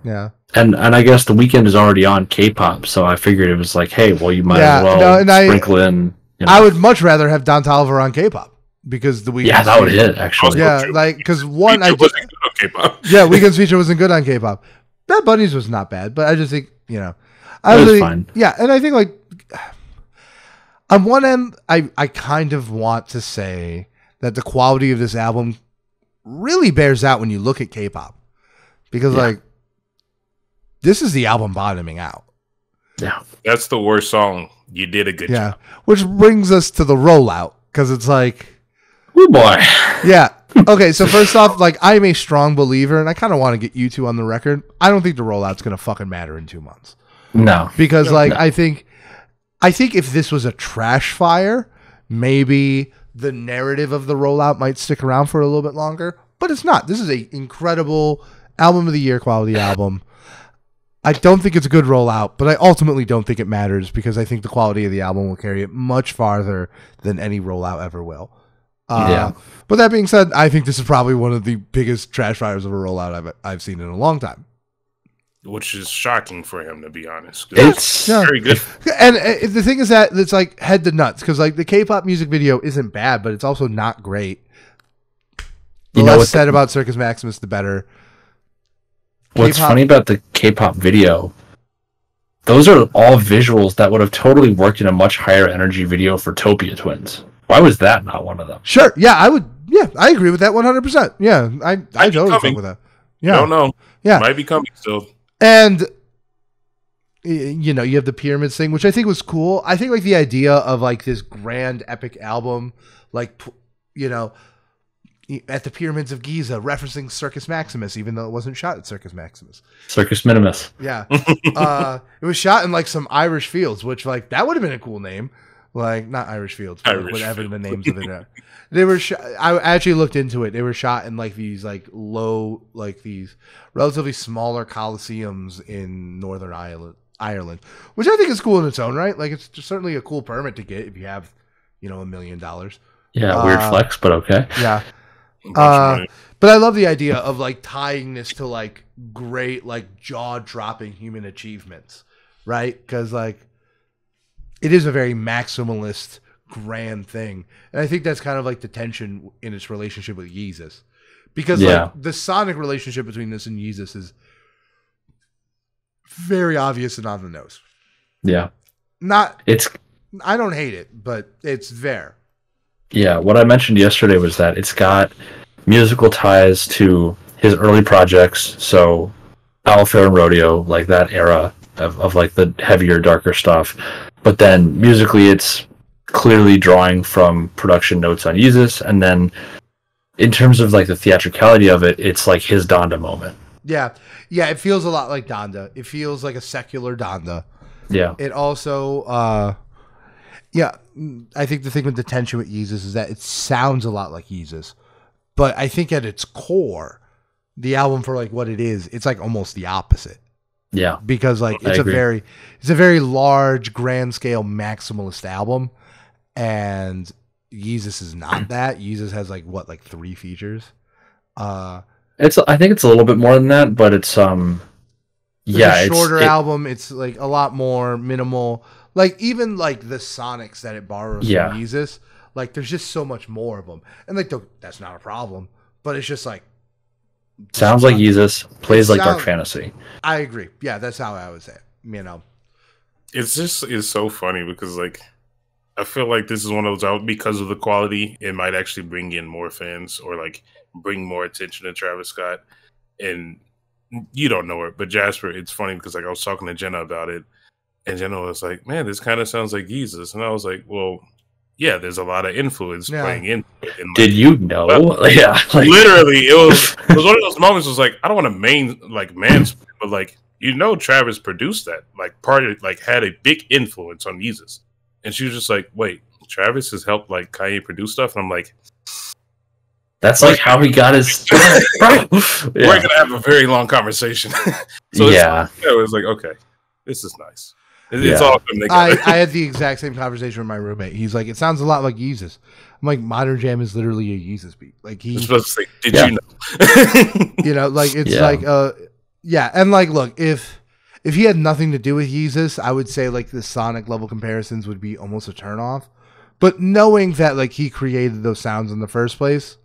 Yeah. And I guess The Weeknd is already on K-pop, so I figured it was like, hey, well, you might as well sprinkle in. I would much rather have Don Toliver on K-pop, because The Weeknd. Yeah, that would hit actually. Yeah, like because one, wasn't good on K-pop. Yeah, Weeknd's feature wasn't good on K-pop. Bad Bunny's was not bad, but I just think it was fine. Yeah, and I think like on one end, I kind of want to say that the quality of this album really bears out when you look at K-pop, because like this is the album bottoming out. Yeah, that's the worst song. You did a good job. Which brings us to the rollout, because it's like, oh boy, yeah. Okay, so first off, like I'm a strong believer, and I kind of want to get you two on the record. I don't think the rollout's gonna fucking matter in 2 months. No, because I think if this was a trash fire, maybe the narrative of the rollout might stick around for a little bit longer, but it's not. This is a incredible album of the year quality album. I don't think it's a good rollout, but I ultimately don't think it matters, because I think the quality of the album will carry it much farther than any rollout ever will. But that being said, I think this is probably one of the biggest trash fires of a rollout I've seen in a long time. Which is shocking for him, to be honest. It's very good. And the thing is that it's like head to nuts, because like the K-pop music video isn't bad, but it's also not great. The less said about Circus Maximus, the better. What's funny about the K-pop video, those are all visuals that would have totally worked in a much higher energy video for Utopia Twins. Why was that not one of them? Sure. Yeah, I would. Yeah, I agree with that 100%. Yeah, I totally think with that. Yeah. Don't know. Yeah. Might be coming still. And, you have the Pyramids thing, which I think was cool. I think like the idea of like this grand epic album, like, at the Pyramids of Giza, referencing Circus Maximus, even though it wasn't shot at Circus Maximus. Circus Minimus. Yeah. It was shot in like some Irish fields, which like that would have been a cool name. Like not Irish fields, but whatever the names of it are. They were I actually looked into it. They were shot in like these like low, like these relatively smaller coliseums in Northern Ireland, which I think is cool in its own right. Like it's certainly a cool permit to get if you have, $1 million. Yeah, weird flex, but okay. Yeah. A bunch of money. But I love the idea of like tying this to like great, like jaw-dropping human achievements, right? Because like it is a very maximalist, grand thing, and I think that's kind of like the tension in its relationship with Yeezus, because like the sonic relationship between this and Yeezus is very obvious and on the nose. Yeah, I don't hate it, but it's there. Yeah, what I mentioned yesterday was that it's got musical ties to his early projects, so Owlfair and Rodeo, like that era of like the heavier, darker stuff. But then musically, it's clearly drawing from production notes on Yeezus, and then in terms of like the theatricality of it, it's like his Donda moment. Yeah, it feels a lot like Donda. It feels like a secular Donda. Yeah. It also, yeah, I think the thing with the tension with Yeezus is that it sounds a lot like Yeezus, but I think at its core, the album for like what it is, it's like almost the opposite. Yeah, because like it's a very large, grand scale maximalist album, and Yeezus is not that. Yeezus has like 3 features. I think it's a little bit more than that, but it's a shorter album. It's like a lot more minimal. Like even like the sonics that it borrows from Yeezus, like there's just so much more of them, and like that's not a problem. But it's just like sounds like Yeezus, plays like Dark Fantasy. I agree. Yeah, that's how I would say it. You know, it's so funny because like I feel like this is one of those out because of the quality. It might actually bring in more fans or like bring more attention to Travis Scott. And you don't know it, but Jasper, it's funny because like I was talking to Jenna about it, and Jenna was like, "Man, this kind of sounds like Yeezus," and I was like, "Well, yeah, there's a lot of influence playing in it." And, like, did you know? Yeah, like, literally, it was one of those moments. Was like, I don't want to mansplain, but like Travis produced that, like had a big influence on Yeezus, and she was just like, "Wait, Travis has helped like Kanye produce stuff," and I'm like. That's like how he got his. We're gonna have a very long conversation. So it was like, okay, this is nice. It's all coming together. I had the exact same conversation with my roommate. He's like, it sounds a lot like Yeezus. I'm like, Modern Jam is literally a Yeezus beat. Like he was supposed to say, did you know? You know, like it's like and like look, if he had nothing to do with Yeezus, I would say like the sonic level comparisons would be almost a turnoff. But knowing that like he created those sounds in the first place.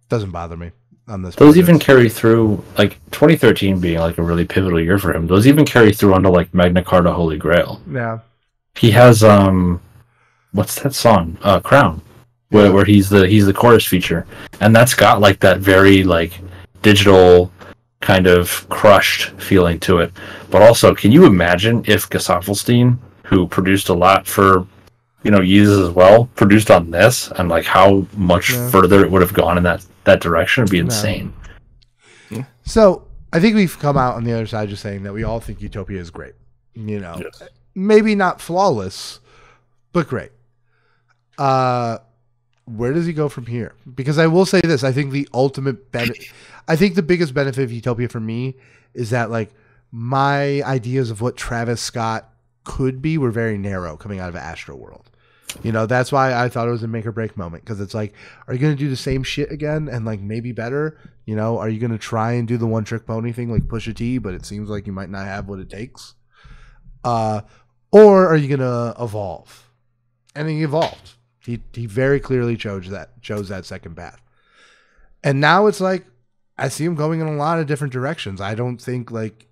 Doesn't bother me on this. Those even carry through, like 2013 being like a really pivotal year for him. Those even carry through onto like Magna Carta Holy Grail. Yeah, he has what's that song? Crown, where he's the chorus feature, and that's got like that very like digital kind of crushed feeling to it. But also, can you imagine if Gesaffelstein, who produced a lot for Yeezus as well, produced on this, and like how much further it would have gone in that direction? Would be insane. Yeah. So I think we've come out on the other side just saying that we all think Utopia is great. Maybe not flawless, but great. Where does he go from here? Because I will say this: I think the ultimate I think the biggest benefit of Utopia for me is that like my ideas of what Travis Scott could be were very narrow coming out of Astroworld. That's why I thought it was a make or break moment, because it's like, are you going to do the same shit again and like maybe better? Are you going to try and do the one trick pony thing like Pusha T, but it seems like you might not have what it takes? Or are you going to evolve? And he evolved. He very clearly chose that second path. And now it's like, I see him going in a lot of different directions. I don't think like,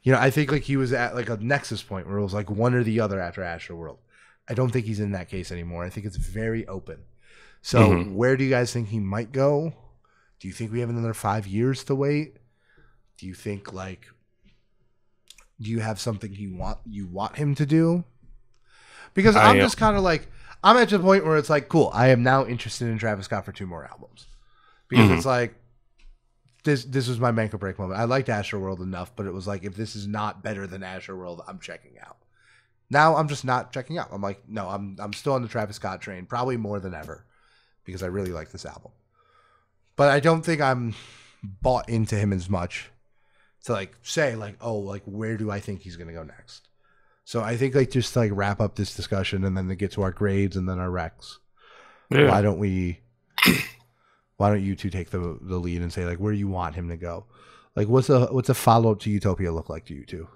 I think like he was at like a nexus point where it was like one or the other after Astroworld. I don't think he's in that case anymore. I think it's very open. So where do you guys think he might go? Do you think we have another 5 years to wait? Do you think like, do you have something you want him to do? Because I'm just kind of like, I'm at the point where it's like, cool, I am now interested in Travis Scott for 2 more albums. Because it's like, this was my make or break moment. I liked Astroworld enough, but it was like, if this is not better than Astroworld, I'm checking out. Now I'm just not checking out. I'm like, no, I'm still on the Travis Scott train, probably more than ever, because I really like this album. But I don't think I'm bought into him as much to like say like, oh, like where do I think he's gonna go next? So I think like just to like wrap up this discussion and then to get to our grades and then our recs. Yeah. Why don't we why don't you two take the lead and say like where you want him to go? Like what's a follow up to Utopia look like to you two?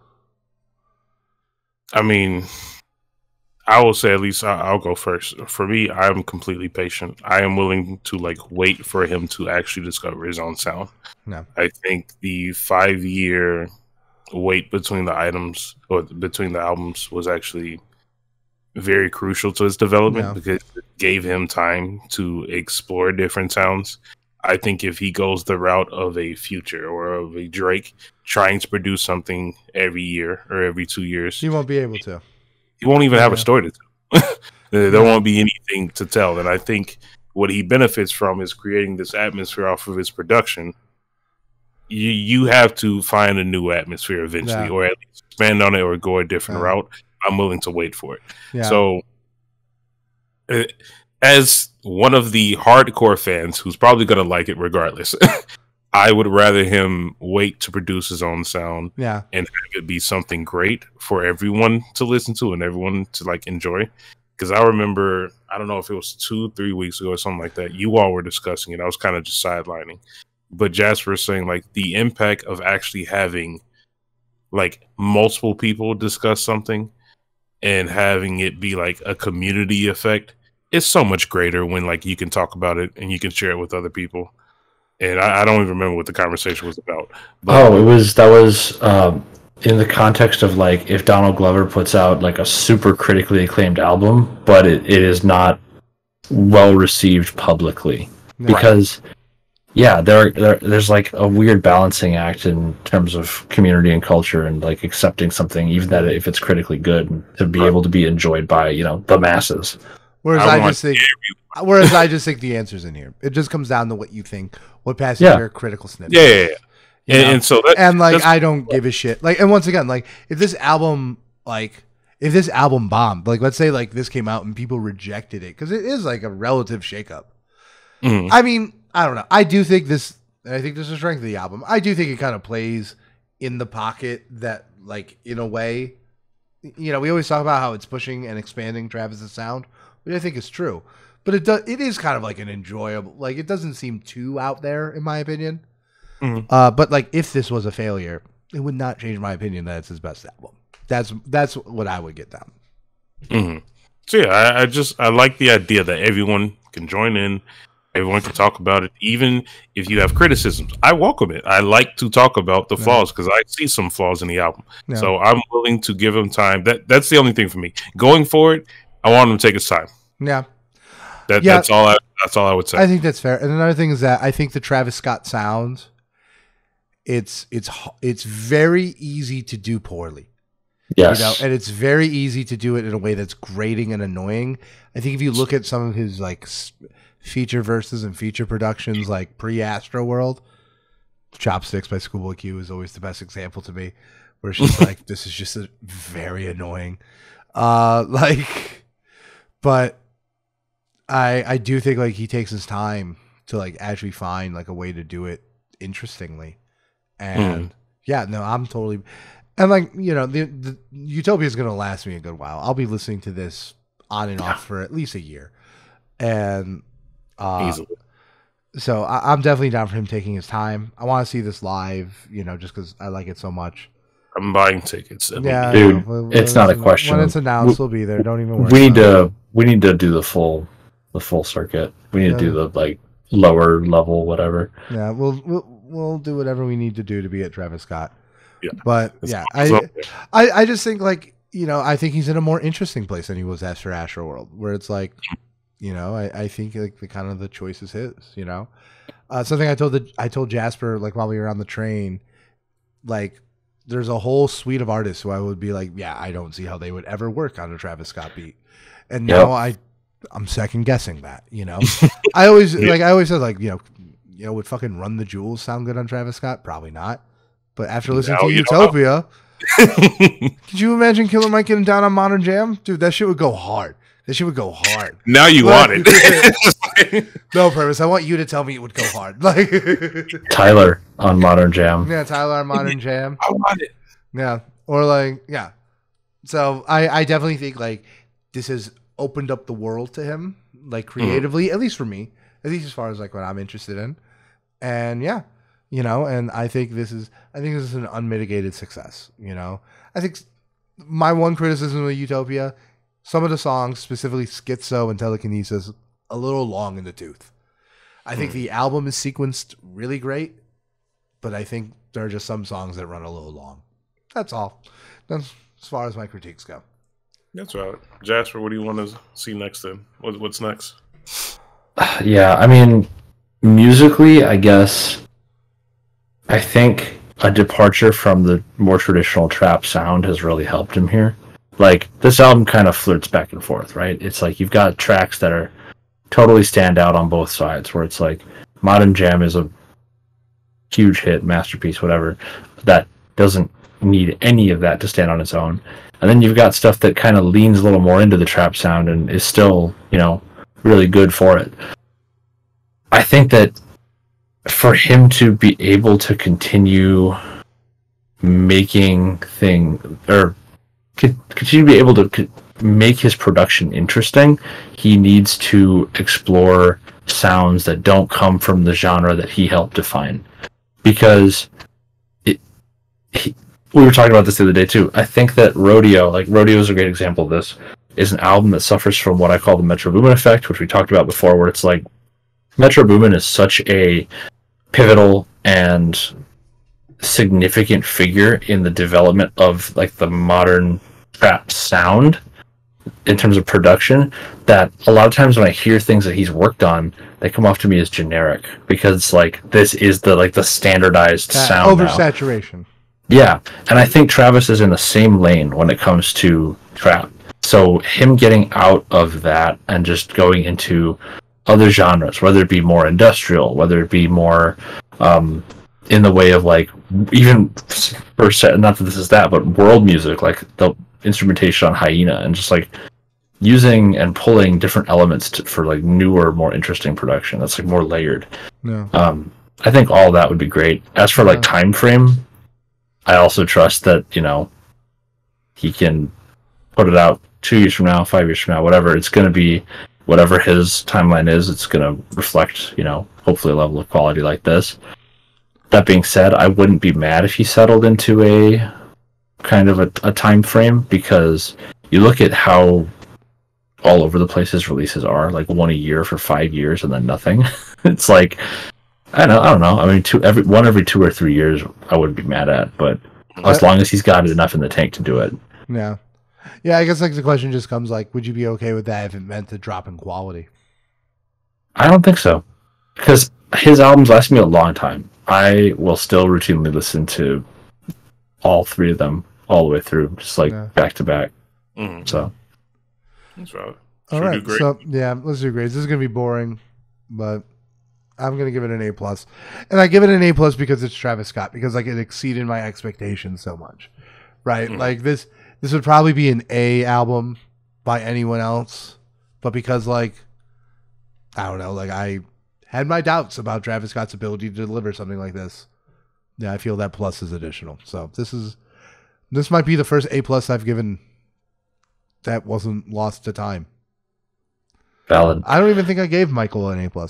I mean, I will say at least I'll go first. For me, I'm completely patient. I am willing to like wait for him to actually discover his own sound. No. I think the 5-year wait between the items or between the albums was actually very crucial to his development because it gave him time to explore different sounds. I think if he goes the route of a Future or of a Drake trying to produce something every year or every 2 years, he won't be able to. He won't even have a story to tell. There won't be anything to tell. And I think what he benefits from is creating this atmosphere off of his production. You have to find a new atmosphere eventually, or at least expand on it or go a different route. I'm willing to wait for it. Yeah. So, as one of the hardcore fans who's probably going to like it regardless, I would rather him wait to produce his own sound and have it be something great for everyone to listen to and everyone to like enjoy. Because I remember, I don't know if it was 2-3 weeks ago or something like that, you all were discussing it. I was kind of just sidelining. But Jasper was saying like the impact of actually having like multiple people discuss something and having it be like a community effect is so much greater when like you can talk about it and you can share it with other people. And I don't even remember what the conversation was about. But that was in the context of like if Donald Glover puts out like a super critically acclaimed album, but it is not well received publicly because there's like a weird balancing act in terms of community and culture and like accepting something even that if it's critically good to be able to be enjoyed by the masses. Whereas I just think the answer's in here. It just comes down to what you think, what passes your critical snippet. Yeah. And so I don't give a shit. Like, and once again, like if this album bombed, like let's say like this came out and people rejected it because it is like a relative shakeup. Mm-hmm. I mean, I don't know. I think this is the strength of the album. I do think it kind of plays in the pocket that like in a way, we always talk about how it's pushing and expanding Travis's sound, which I think is true. But it is kind of like an enjoyable, like it doesn't seem too out there in my opinion. Mm-hmm. But like if this was a failure, it would not change my opinion that it's his best album. That's what I would get down. Mm-hmm. So yeah, I like the idea that everyone can join in, everyone can talk about it, even if you have criticisms. I welcome it. I like to talk about the flaws because I see some flaws in the album. Yeah. So I'm willing to give him time. That's the only thing for me. Going forward, I want him to take his time. Yeah. That's all I would say. I think that's fair. And another thing is that I think the Travis Scott sound, it's very easy to do poorly. Yes. And it's very easy to do it in a way that's grating and annoying. I think if you look at some of his like feature verses and feature productions like pre-Astro World, Chopsticks by Schoolboy Q is always the best example to me, where it's just like, this is just very annoying. But I do think like he takes his time to like actually find like a way to do it interestingly. And I'm totally, and like, the Utopia is going to last me a good while. I'll be listening to this on and off for at least a year. And easily. So I'm definitely down for him taking his time. I want to see this live, just because I like it so much. I'm buying tickets. Yeah, dude, it's not a question. When it's announced, we'll be there. Don't even worry. We need to do the full circuit. We need to do the like lower level, whatever. Yeah, we'll do whatever we need to do to be at Travis Scott. Yeah, but I just think like I think he's in a more interesting place than he was after Astro World, where it's like I think like the choice is his. Something I told Jasper like while we were on the train, like there's a whole suite of artists who I would be like, yeah, I don't see how they would ever work on a Travis Scott beat, and now I'm second guessing that. I always said like would fucking Run the Jewels sound good on Travis Scott? Probably not. But after listening to Utopia, could you imagine Killer Mike getting down on Modern Jam? Dude, that shit would go hard. Now you want it. No, Purvis. I want you to tell me it would go hard. Like Tyler on Modern Jam. Yeah, Tyler on Modern Jam. I want it. Yeah. Or like, yeah. So I definitely think like this has opened up the world to him, like creatively, at least for me. at least as far as like what I'm interested in. And yeah, you know, and I think this is an unmitigated success. You know, I think my one criticism of Utopia, some of the songs, specifically Schizo and Telekinesis, a little long in the tooth. I think the album is sequenced really great, but I think there are just some songs that run a little long. That's all. That's as far as my critiques go. That's right. Jasper, what do you want to see next then? What's next? Yeah, I mean, musically, I guess, I think a departure from the more traditional trap sound has really helped him here. Like, this album kind of flirts back and forth, right? It's like you've got tracks that are totally stand out on both sides, where it's like Modern Jam is a huge hit, masterpiece, whatever, that doesn't need any of that to stand on its own. And then you've got stuff that kind of leans a little more into the trap sound and is still, you know, really good for it. I think that for him to be able to continue making continue to be able to make his production interesting, he needs to explore sounds that don't come from the genre that he helped define. Because we were talking about this the other day too. I think that Rodeo is a great example of this, is an album that suffers from what I call the Metro Boomin effect, which we talked about before, where it's like Metro Boomin is such a pivotal and significant figure in the development of like the modern trap sound in terms of production, that a lot of times when I hear things that he's worked on, they come off to me as generic, because like this is the standardized sound oversaturation now. Yeah, and I think Travis is in the same lane when it comes to trap. So him getting out of that and just going into other genres, whether it be more industrial, whether it be more in the way of like, even for not that this is that, but world music, like the instrumentation on Hyena, and just like using and pulling different elements for like newer, more interesting production that's like more layered. Yeah. I think all that would be great. As for like time frame, I also trust that, you know, he can put it out 2 years from now, 5 years from now, whatever. It's going to be whatever his timeline is. It's going to reflect, you know, hopefully a level of quality like this. That being said, I wouldn't be mad if he settled into a kind of a time frame, because you look at how all over the place his releases are, like one a year for 5 years and then nothing. It's like, I don't know. I mean, every 2 or 3 years, I wouldn't be mad at, but as long as he's got enough in the tank to do it. Yeah. Yeah, I guess like the question just comes like, would you be okay with that if it meant a drop in quality? I don't think so, because his albums last me a long time. I will still routinely listen to all three of them all the way through, just like back to back. So that's right. All right. So yeah, let's do grades. This is gonna be boring, but I'm gonna give it an A+, and I give it an A+ because it's Travis Scott, because like it exceeded my expectations so much, right? Like this would probably be an A album by anyone else, but because like I don't know, like I had my doubts about Travis Scott's ability to deliver something like this. Yeah, I feel that plus is additional. So this might be the first A+ I've given that wasn't lost to time. Valid. I don't even think I gave Michael an A+.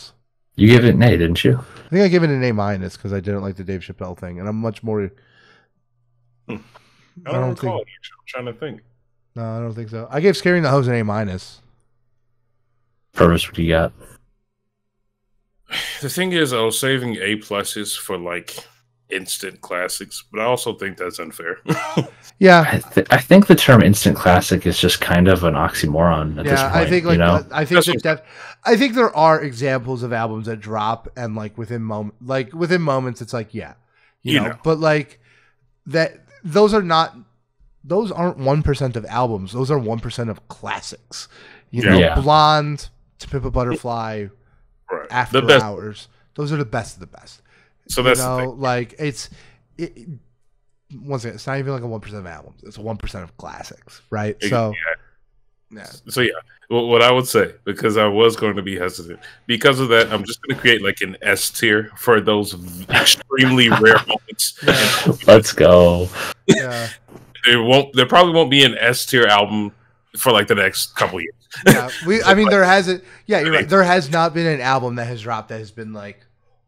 You gave it an A, didn't you? I think I gave it an A- because I didn't like the Dave Chappelle thing, and I'm much more. I don't recall it. I'm trying to think. No, I don't think so. I gave Scaring the Hose an A-. Purvis, what do you got? The thing is, I was saving A+s for like instant classics, but I also think that's unfair. Yeah, I think the term instant classic is just kind of an oxymoron at this point. I think like you know? I think there are examples of albums that drop and like within moments it's like you know, but like that those aren't 1% of albums. Those are 1% of classics. You know, Blonde, To Pimp a Butterfly, After Hours. Those are the best of the best. So that's the thing. Like once again, it's not even like a 1% of albums. It's 1% of classics, right? So, Well, what I would say, because I was going to be hesitant, because of that, I'm just going to create like an S tier for those extremely rare moments. Let's go. Yeah. There probably won't be an S tier album for like the next couple years. Yeah, I mean, there hasn't. Yeah, you're right. There has not been an album that has dropped that has been like,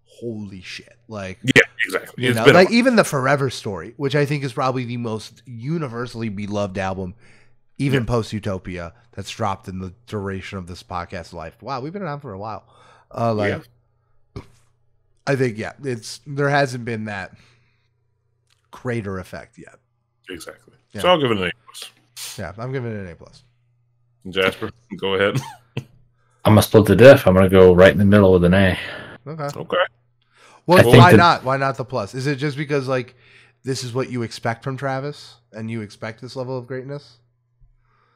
holy shit! Like, yeah, exactly. You know, like even the Forever Story, which I think is probably the most universally beloved album, even post Utopia, that's dropped in the duration of this podcast life. Wow, we've been around for a while. I think there hasn't been that crater effect yet. Exactly. Yeah. So I'll give it an A+. Yeah, I'm giving it an A+. Jasper, go ahead. I'm gonna split the diff. I'm gonna go right in the middle with an A. Okay. Well, why not? Why not the plus? Is it just because like this is what you expect from Travis, and you expect this level of greatness?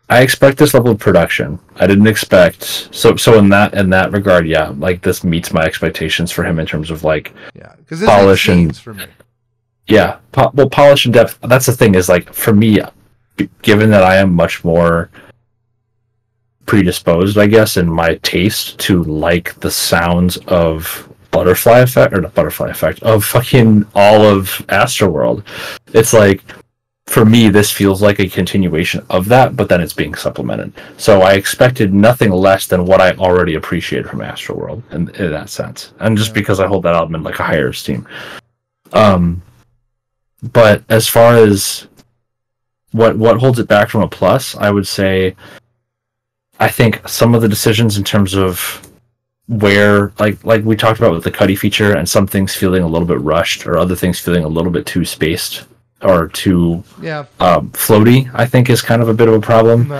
I expect this level of production. I didn't expect so in that regard, yeah. Like this meets my expectations for him in terms of like because polish and for me. Yeah, polish and depth. That's the thing is like for me, given that I am much more predisposed, I guess, in my taste to like the sounds of Butterfly Effect of fucking all of Astroworld. It's like for me, this feels like a continuation of that, but then it's being supplemented. So I expected nothing less than what I already appreciated from Astroworld in that sense, and just because I hold that album in like a higher esteem. But as far as what holds it back from a plus, I would say I think some of the decisions in terms of where like we talked about with the Cuddy feature, and some things feeling a little bit rushed or other things feeling a little bit too spaced or too floaty, I think is kind of a bit of a problem.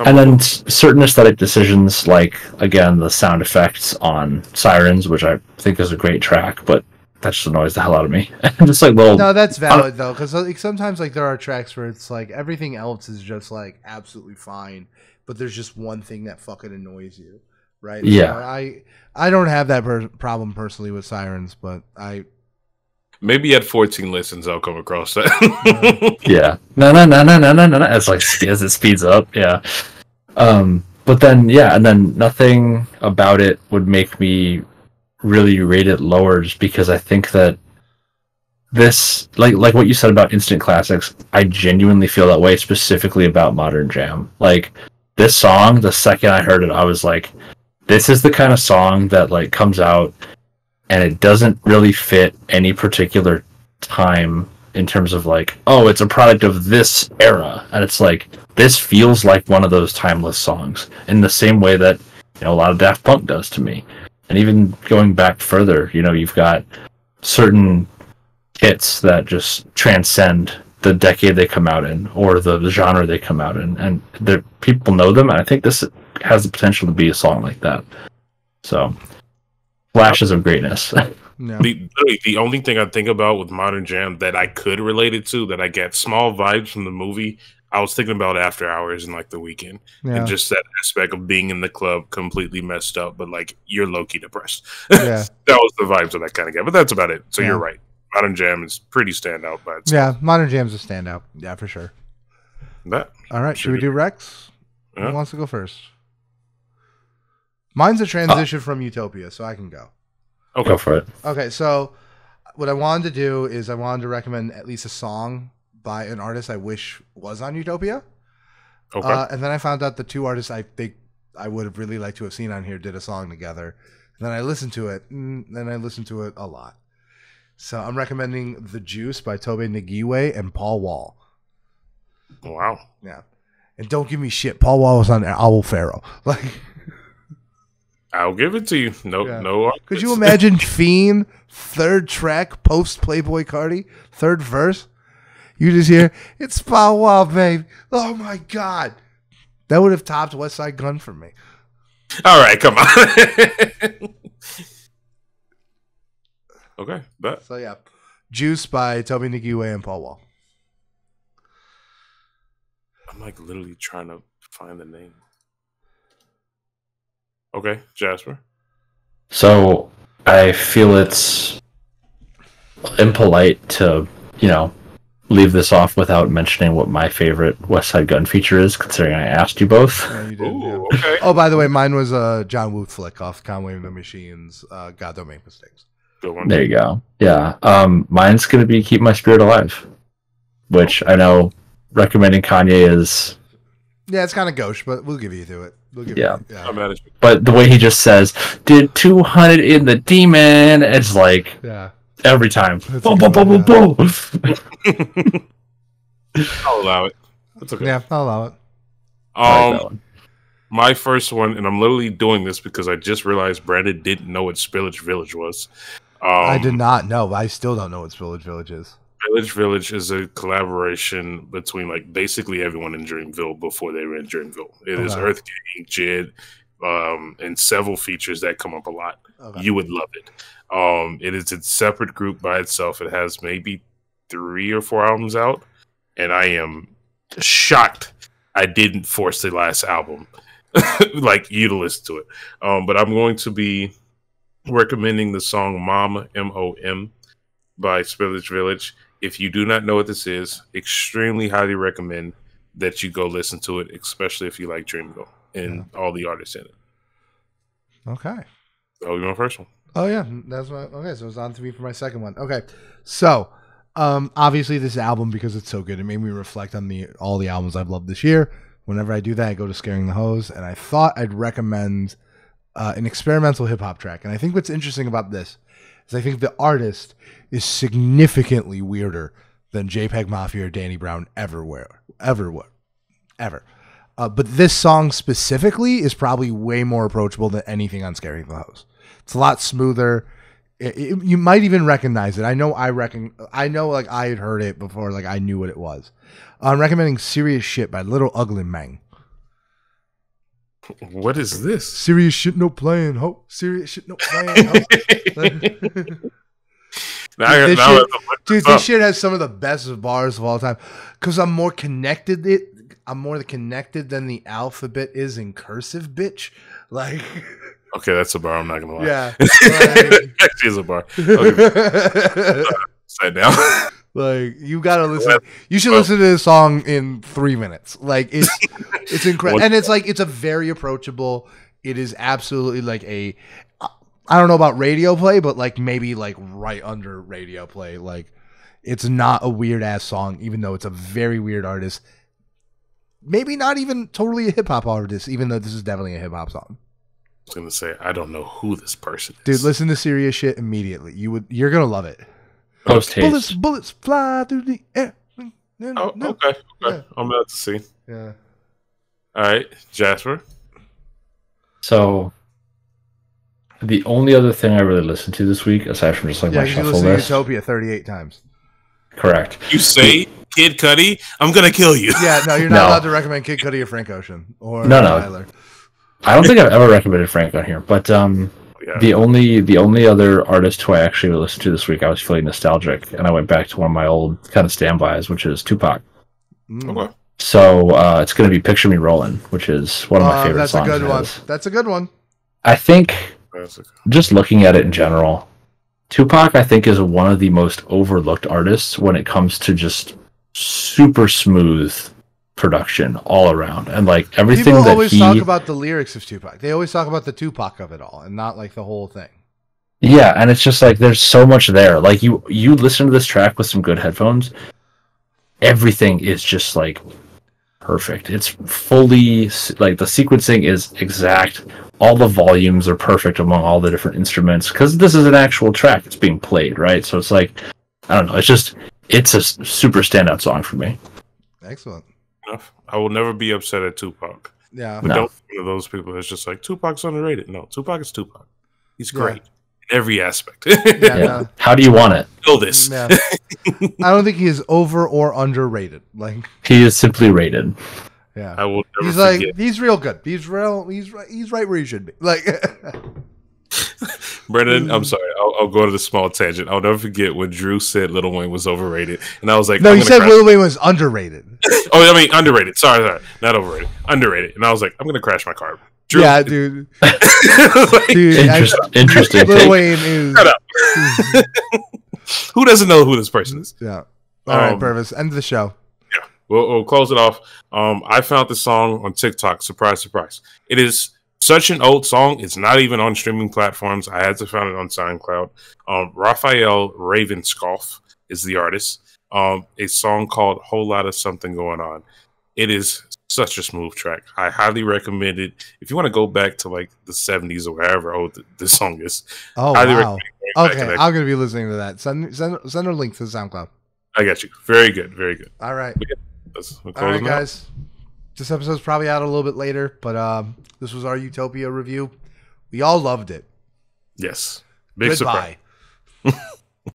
And then certain aesthetic decisions, like again the sound effects on Sirens, which I think is a great track, but that just annoys the hell out of me. Just like no, that's valid though, because like, sometimes like there are tracks where it's like everything else is just like absolutely fine, but there's just one thing that fucking annoys you, right? Yeah. So I don't have that problem personally with Sirens, but maybe at 14 listens I'll come across that. Yeah. No. It's like as it speeds up. Yeah. But then and then nothing about it would make me really rate it lower, just because I think that this like what you said about instant classics, I genuinely feel that way specifically about Modern Jam. Like this song, the second I heard it, I was like, this is the kind of song that like comes out and it doesn't really fit any particular time in terms of like, oh, it's a product of this era, and it's like this feels like one of those timeless songs in the same way that a lot of Daft Punk does to me. And even going back further, you've got certain hits that just transcend the decade they come out in or the genre they come out in, and people know them. And I think this has the potential to be a song like that. So, flashes of greatness. No. The only thing I think about with Modern Jam that I could relate it to, that I get small vibes from the movie, I was thinking about After Hours and like The Weekend, and just that aspect of being in the club completely messed up, but like you're low-key depressed. Yeah. That was the vibes that I kind of get, but that's about it. So you're right. Modern Jam is pretty standout, but Modern Jam's a standout. Yeah, for sure. All right, should we do Rex? Who wants to go first? Mine's a transition from Utopia, so I can go. Okay, go for it. Okay, so what I wanted to do is I wanted to recommend at least a song by an artist I wish was on Utopia. Okay. And then I found out the two artists I think I would have really liked to have seen on here did a song together. And then I listened to it, a lot. So I'm recommending The Juice by Tobe Ngiwe and Paul Wall. Wow. Yeah. And don't give me shit. Paul Wall was on Owl Pharaoh. Like, I'll give it to you. No. Could you imagine Fiend, third track, post Playboy Cardi, third verse? You just hear, it's Paul Wall, babe. Oh my God. That would have topped West Side Gun for me. All right, come on. Okay, bet. So yeah, Juice by Tobe Ngiwe and Paul Wall. I'm like literally trying to find the name. Okay, Jasper. So I feel it's impolite to, leave this off without mentioning what my favorite West Side Gun feature is, considering I asked you both. Yeah, you did, Ooh, okay. Oh, by the way, mine was John Woo flick off Conway and the Machine's God Don't Make Mistakes. Good one. There you go. Yeah. Mine's going to be Keep My Spirit Alive, which I know recommending Kanye is Yeah, it's kind of gauche, but we'll give you to it. We'll give Yeah. you. Yeah. I'm mad at you. But the way he just says, "Did 200 in the demon," it's like Yeah. every time. That's Boom, a boom, good boom, one, boom, boom. I'll allow it. That's okay. Yeah, I'll allow it. I like that one. My first one, and I'm literally doing this because I just realized Brandon didn't know what Spillage Village was. I did not know. I still don't know what Spillage Village is. Village Village is a collaboration between like basically everyone in Dreamville before they were in Dreamville. It is Okay. Earth Gang, Jid, and several features that come up a lot. Okay. You would love it. It is a separate group by itself. It has maybe 3 or 4 albums out, and I am shocked I didn't force the last album like you to listen to it. But I'm going to be recommending the song Mom, M-O-M by Spillage Village. If you do not know what this is, extremely highly recommend that you go listen to it, especially if you like Dreamville and all the artists in it. Okay. Oh, you want first one? Oh yeah, that's my okay. So it's on to me for my second one. Okay, so obviously this album, because it's so good, it made me reflect on all the albums I've loved this year. Whenever I do that, I go to Scaring the Hose, and I thought I'd recommend an experimental hip hop track. And I think what's interesting about this is I think the artist is significantly weirder than JPEG Mafia or Danny Brown ever were. But this song specifically is probably way more approachable than anything on Scaring the Hose. It's a lot smoother. You might even recognize it. I know like I had heard it before, like I knew what it was. I'm recommending Serious Shit by Little Ugly Mang. What is this? Serious shit, no playing, ho. Serious shit, no playing, ho. This shit has some of the best bars of all time. Because I'm more connected than the alphabet is in cursive, bitch. Like, okay, that's a bar. I'm not gonna lie. yeah, actually is a bar. Okay. Sit down. Like, you gotta listen. You should listen to this song in 3 minutes. Like, it's incredible, and it's a very approachable. It is absolutely like I don't know about radio play, but like maybe like right under radio play. Like, it's not a weird ass song, even though it's a very weird artist. Maybe not even totally a hip hop artist, even though this is definitely a hip hop song. I was gonna say I don't know who this person is. Dude, listen to Serious Shit immediately. You're gonna love it. Post haste. Bullets fly through the air. Oh, okay. Yeah. I'm about to see. Yeah. All right, Jasper. So, the only other thing I really listened to this week, aside from just like my you shuffle listen to list, Utopia 38 times. correct. You say Kid Cudi, I'm gonna kill you. Yeah, no, you're not allowed to recommend Kid Cudi or Frank Ocean or Tyler. I don't think I've ever recommended Frank on here, but the only other artist who I actually listened to this week, I was feeling nostalgic, and I went back to one of my old kind of standbys, which is Tupac. Okay. So it's going to be "Picture Me Rollin'," which is one of my favorite songs. That's a good one. That's a good one. I think, just looking at it in general, Tupac, I think, is one of the most overlooked artists when it comes to just super smooth production all around, and like everything People that always talk about the lyrics of Tupac. They always talk about the Tupac of it all, and not like the whole thing. Yeah, and it's just like there's so much there. Like you listen to this track with some good headphones, everything is just like perfect. It's fully like the sequencing is exact. All the volumes are perfect among all the different instruments because this is an actual track. It's being played, right? So it's like, I don't know. It's a super standout song for me. Excellent. I will never be upset at Tupac. Yeah. But don't be one of those people that's just like, Tupac's underrated. No, Tupac is Tupac. He's great in every aspect. No. How do you want it? Know this. Yeah. I don't think he is over or underrated. Like, he is simply rated. Yeah. I will never He's forget. like, he's real good. He's right where he should be. Like, Brendan, I'm sorry. I'll go to the small tangent. I'll never forget when Drew said Lil Wayne was overrated, and I was like, "No, he said Lil Wayne was underrated." Oh, I mean underrated. Sorry, not overrated. Underrated. And I was like, I'm gonna crash my car. Drew, yeah, dude. Interesting. Lil Wayne is. Shut up. Who doesn't know who this person is? Yeah. All right, Purvis. End of the show. Yeah, we'll close it off. I found the song on TikTok. Surprise, surprise. It is such an old song. It's not even on streaming platforms. I had to find it on SoundCloud. Raphael Ravenscoff is the artist. A song called "Whole Lot of Something Going On." It is Such a smooth track. I highly recommend it. If you want to go back to like the 70s or wherever old this song is. Oh, highly wow. recommend Okay, I'm going to be listening to that. Send a link to the SoundCloud. I got you. Very good. Very good. All right. All right, guys. This episode's probably out a little bit later, but this was our Utopia review. We all loved it. Yes. Big Goodbye. surprise.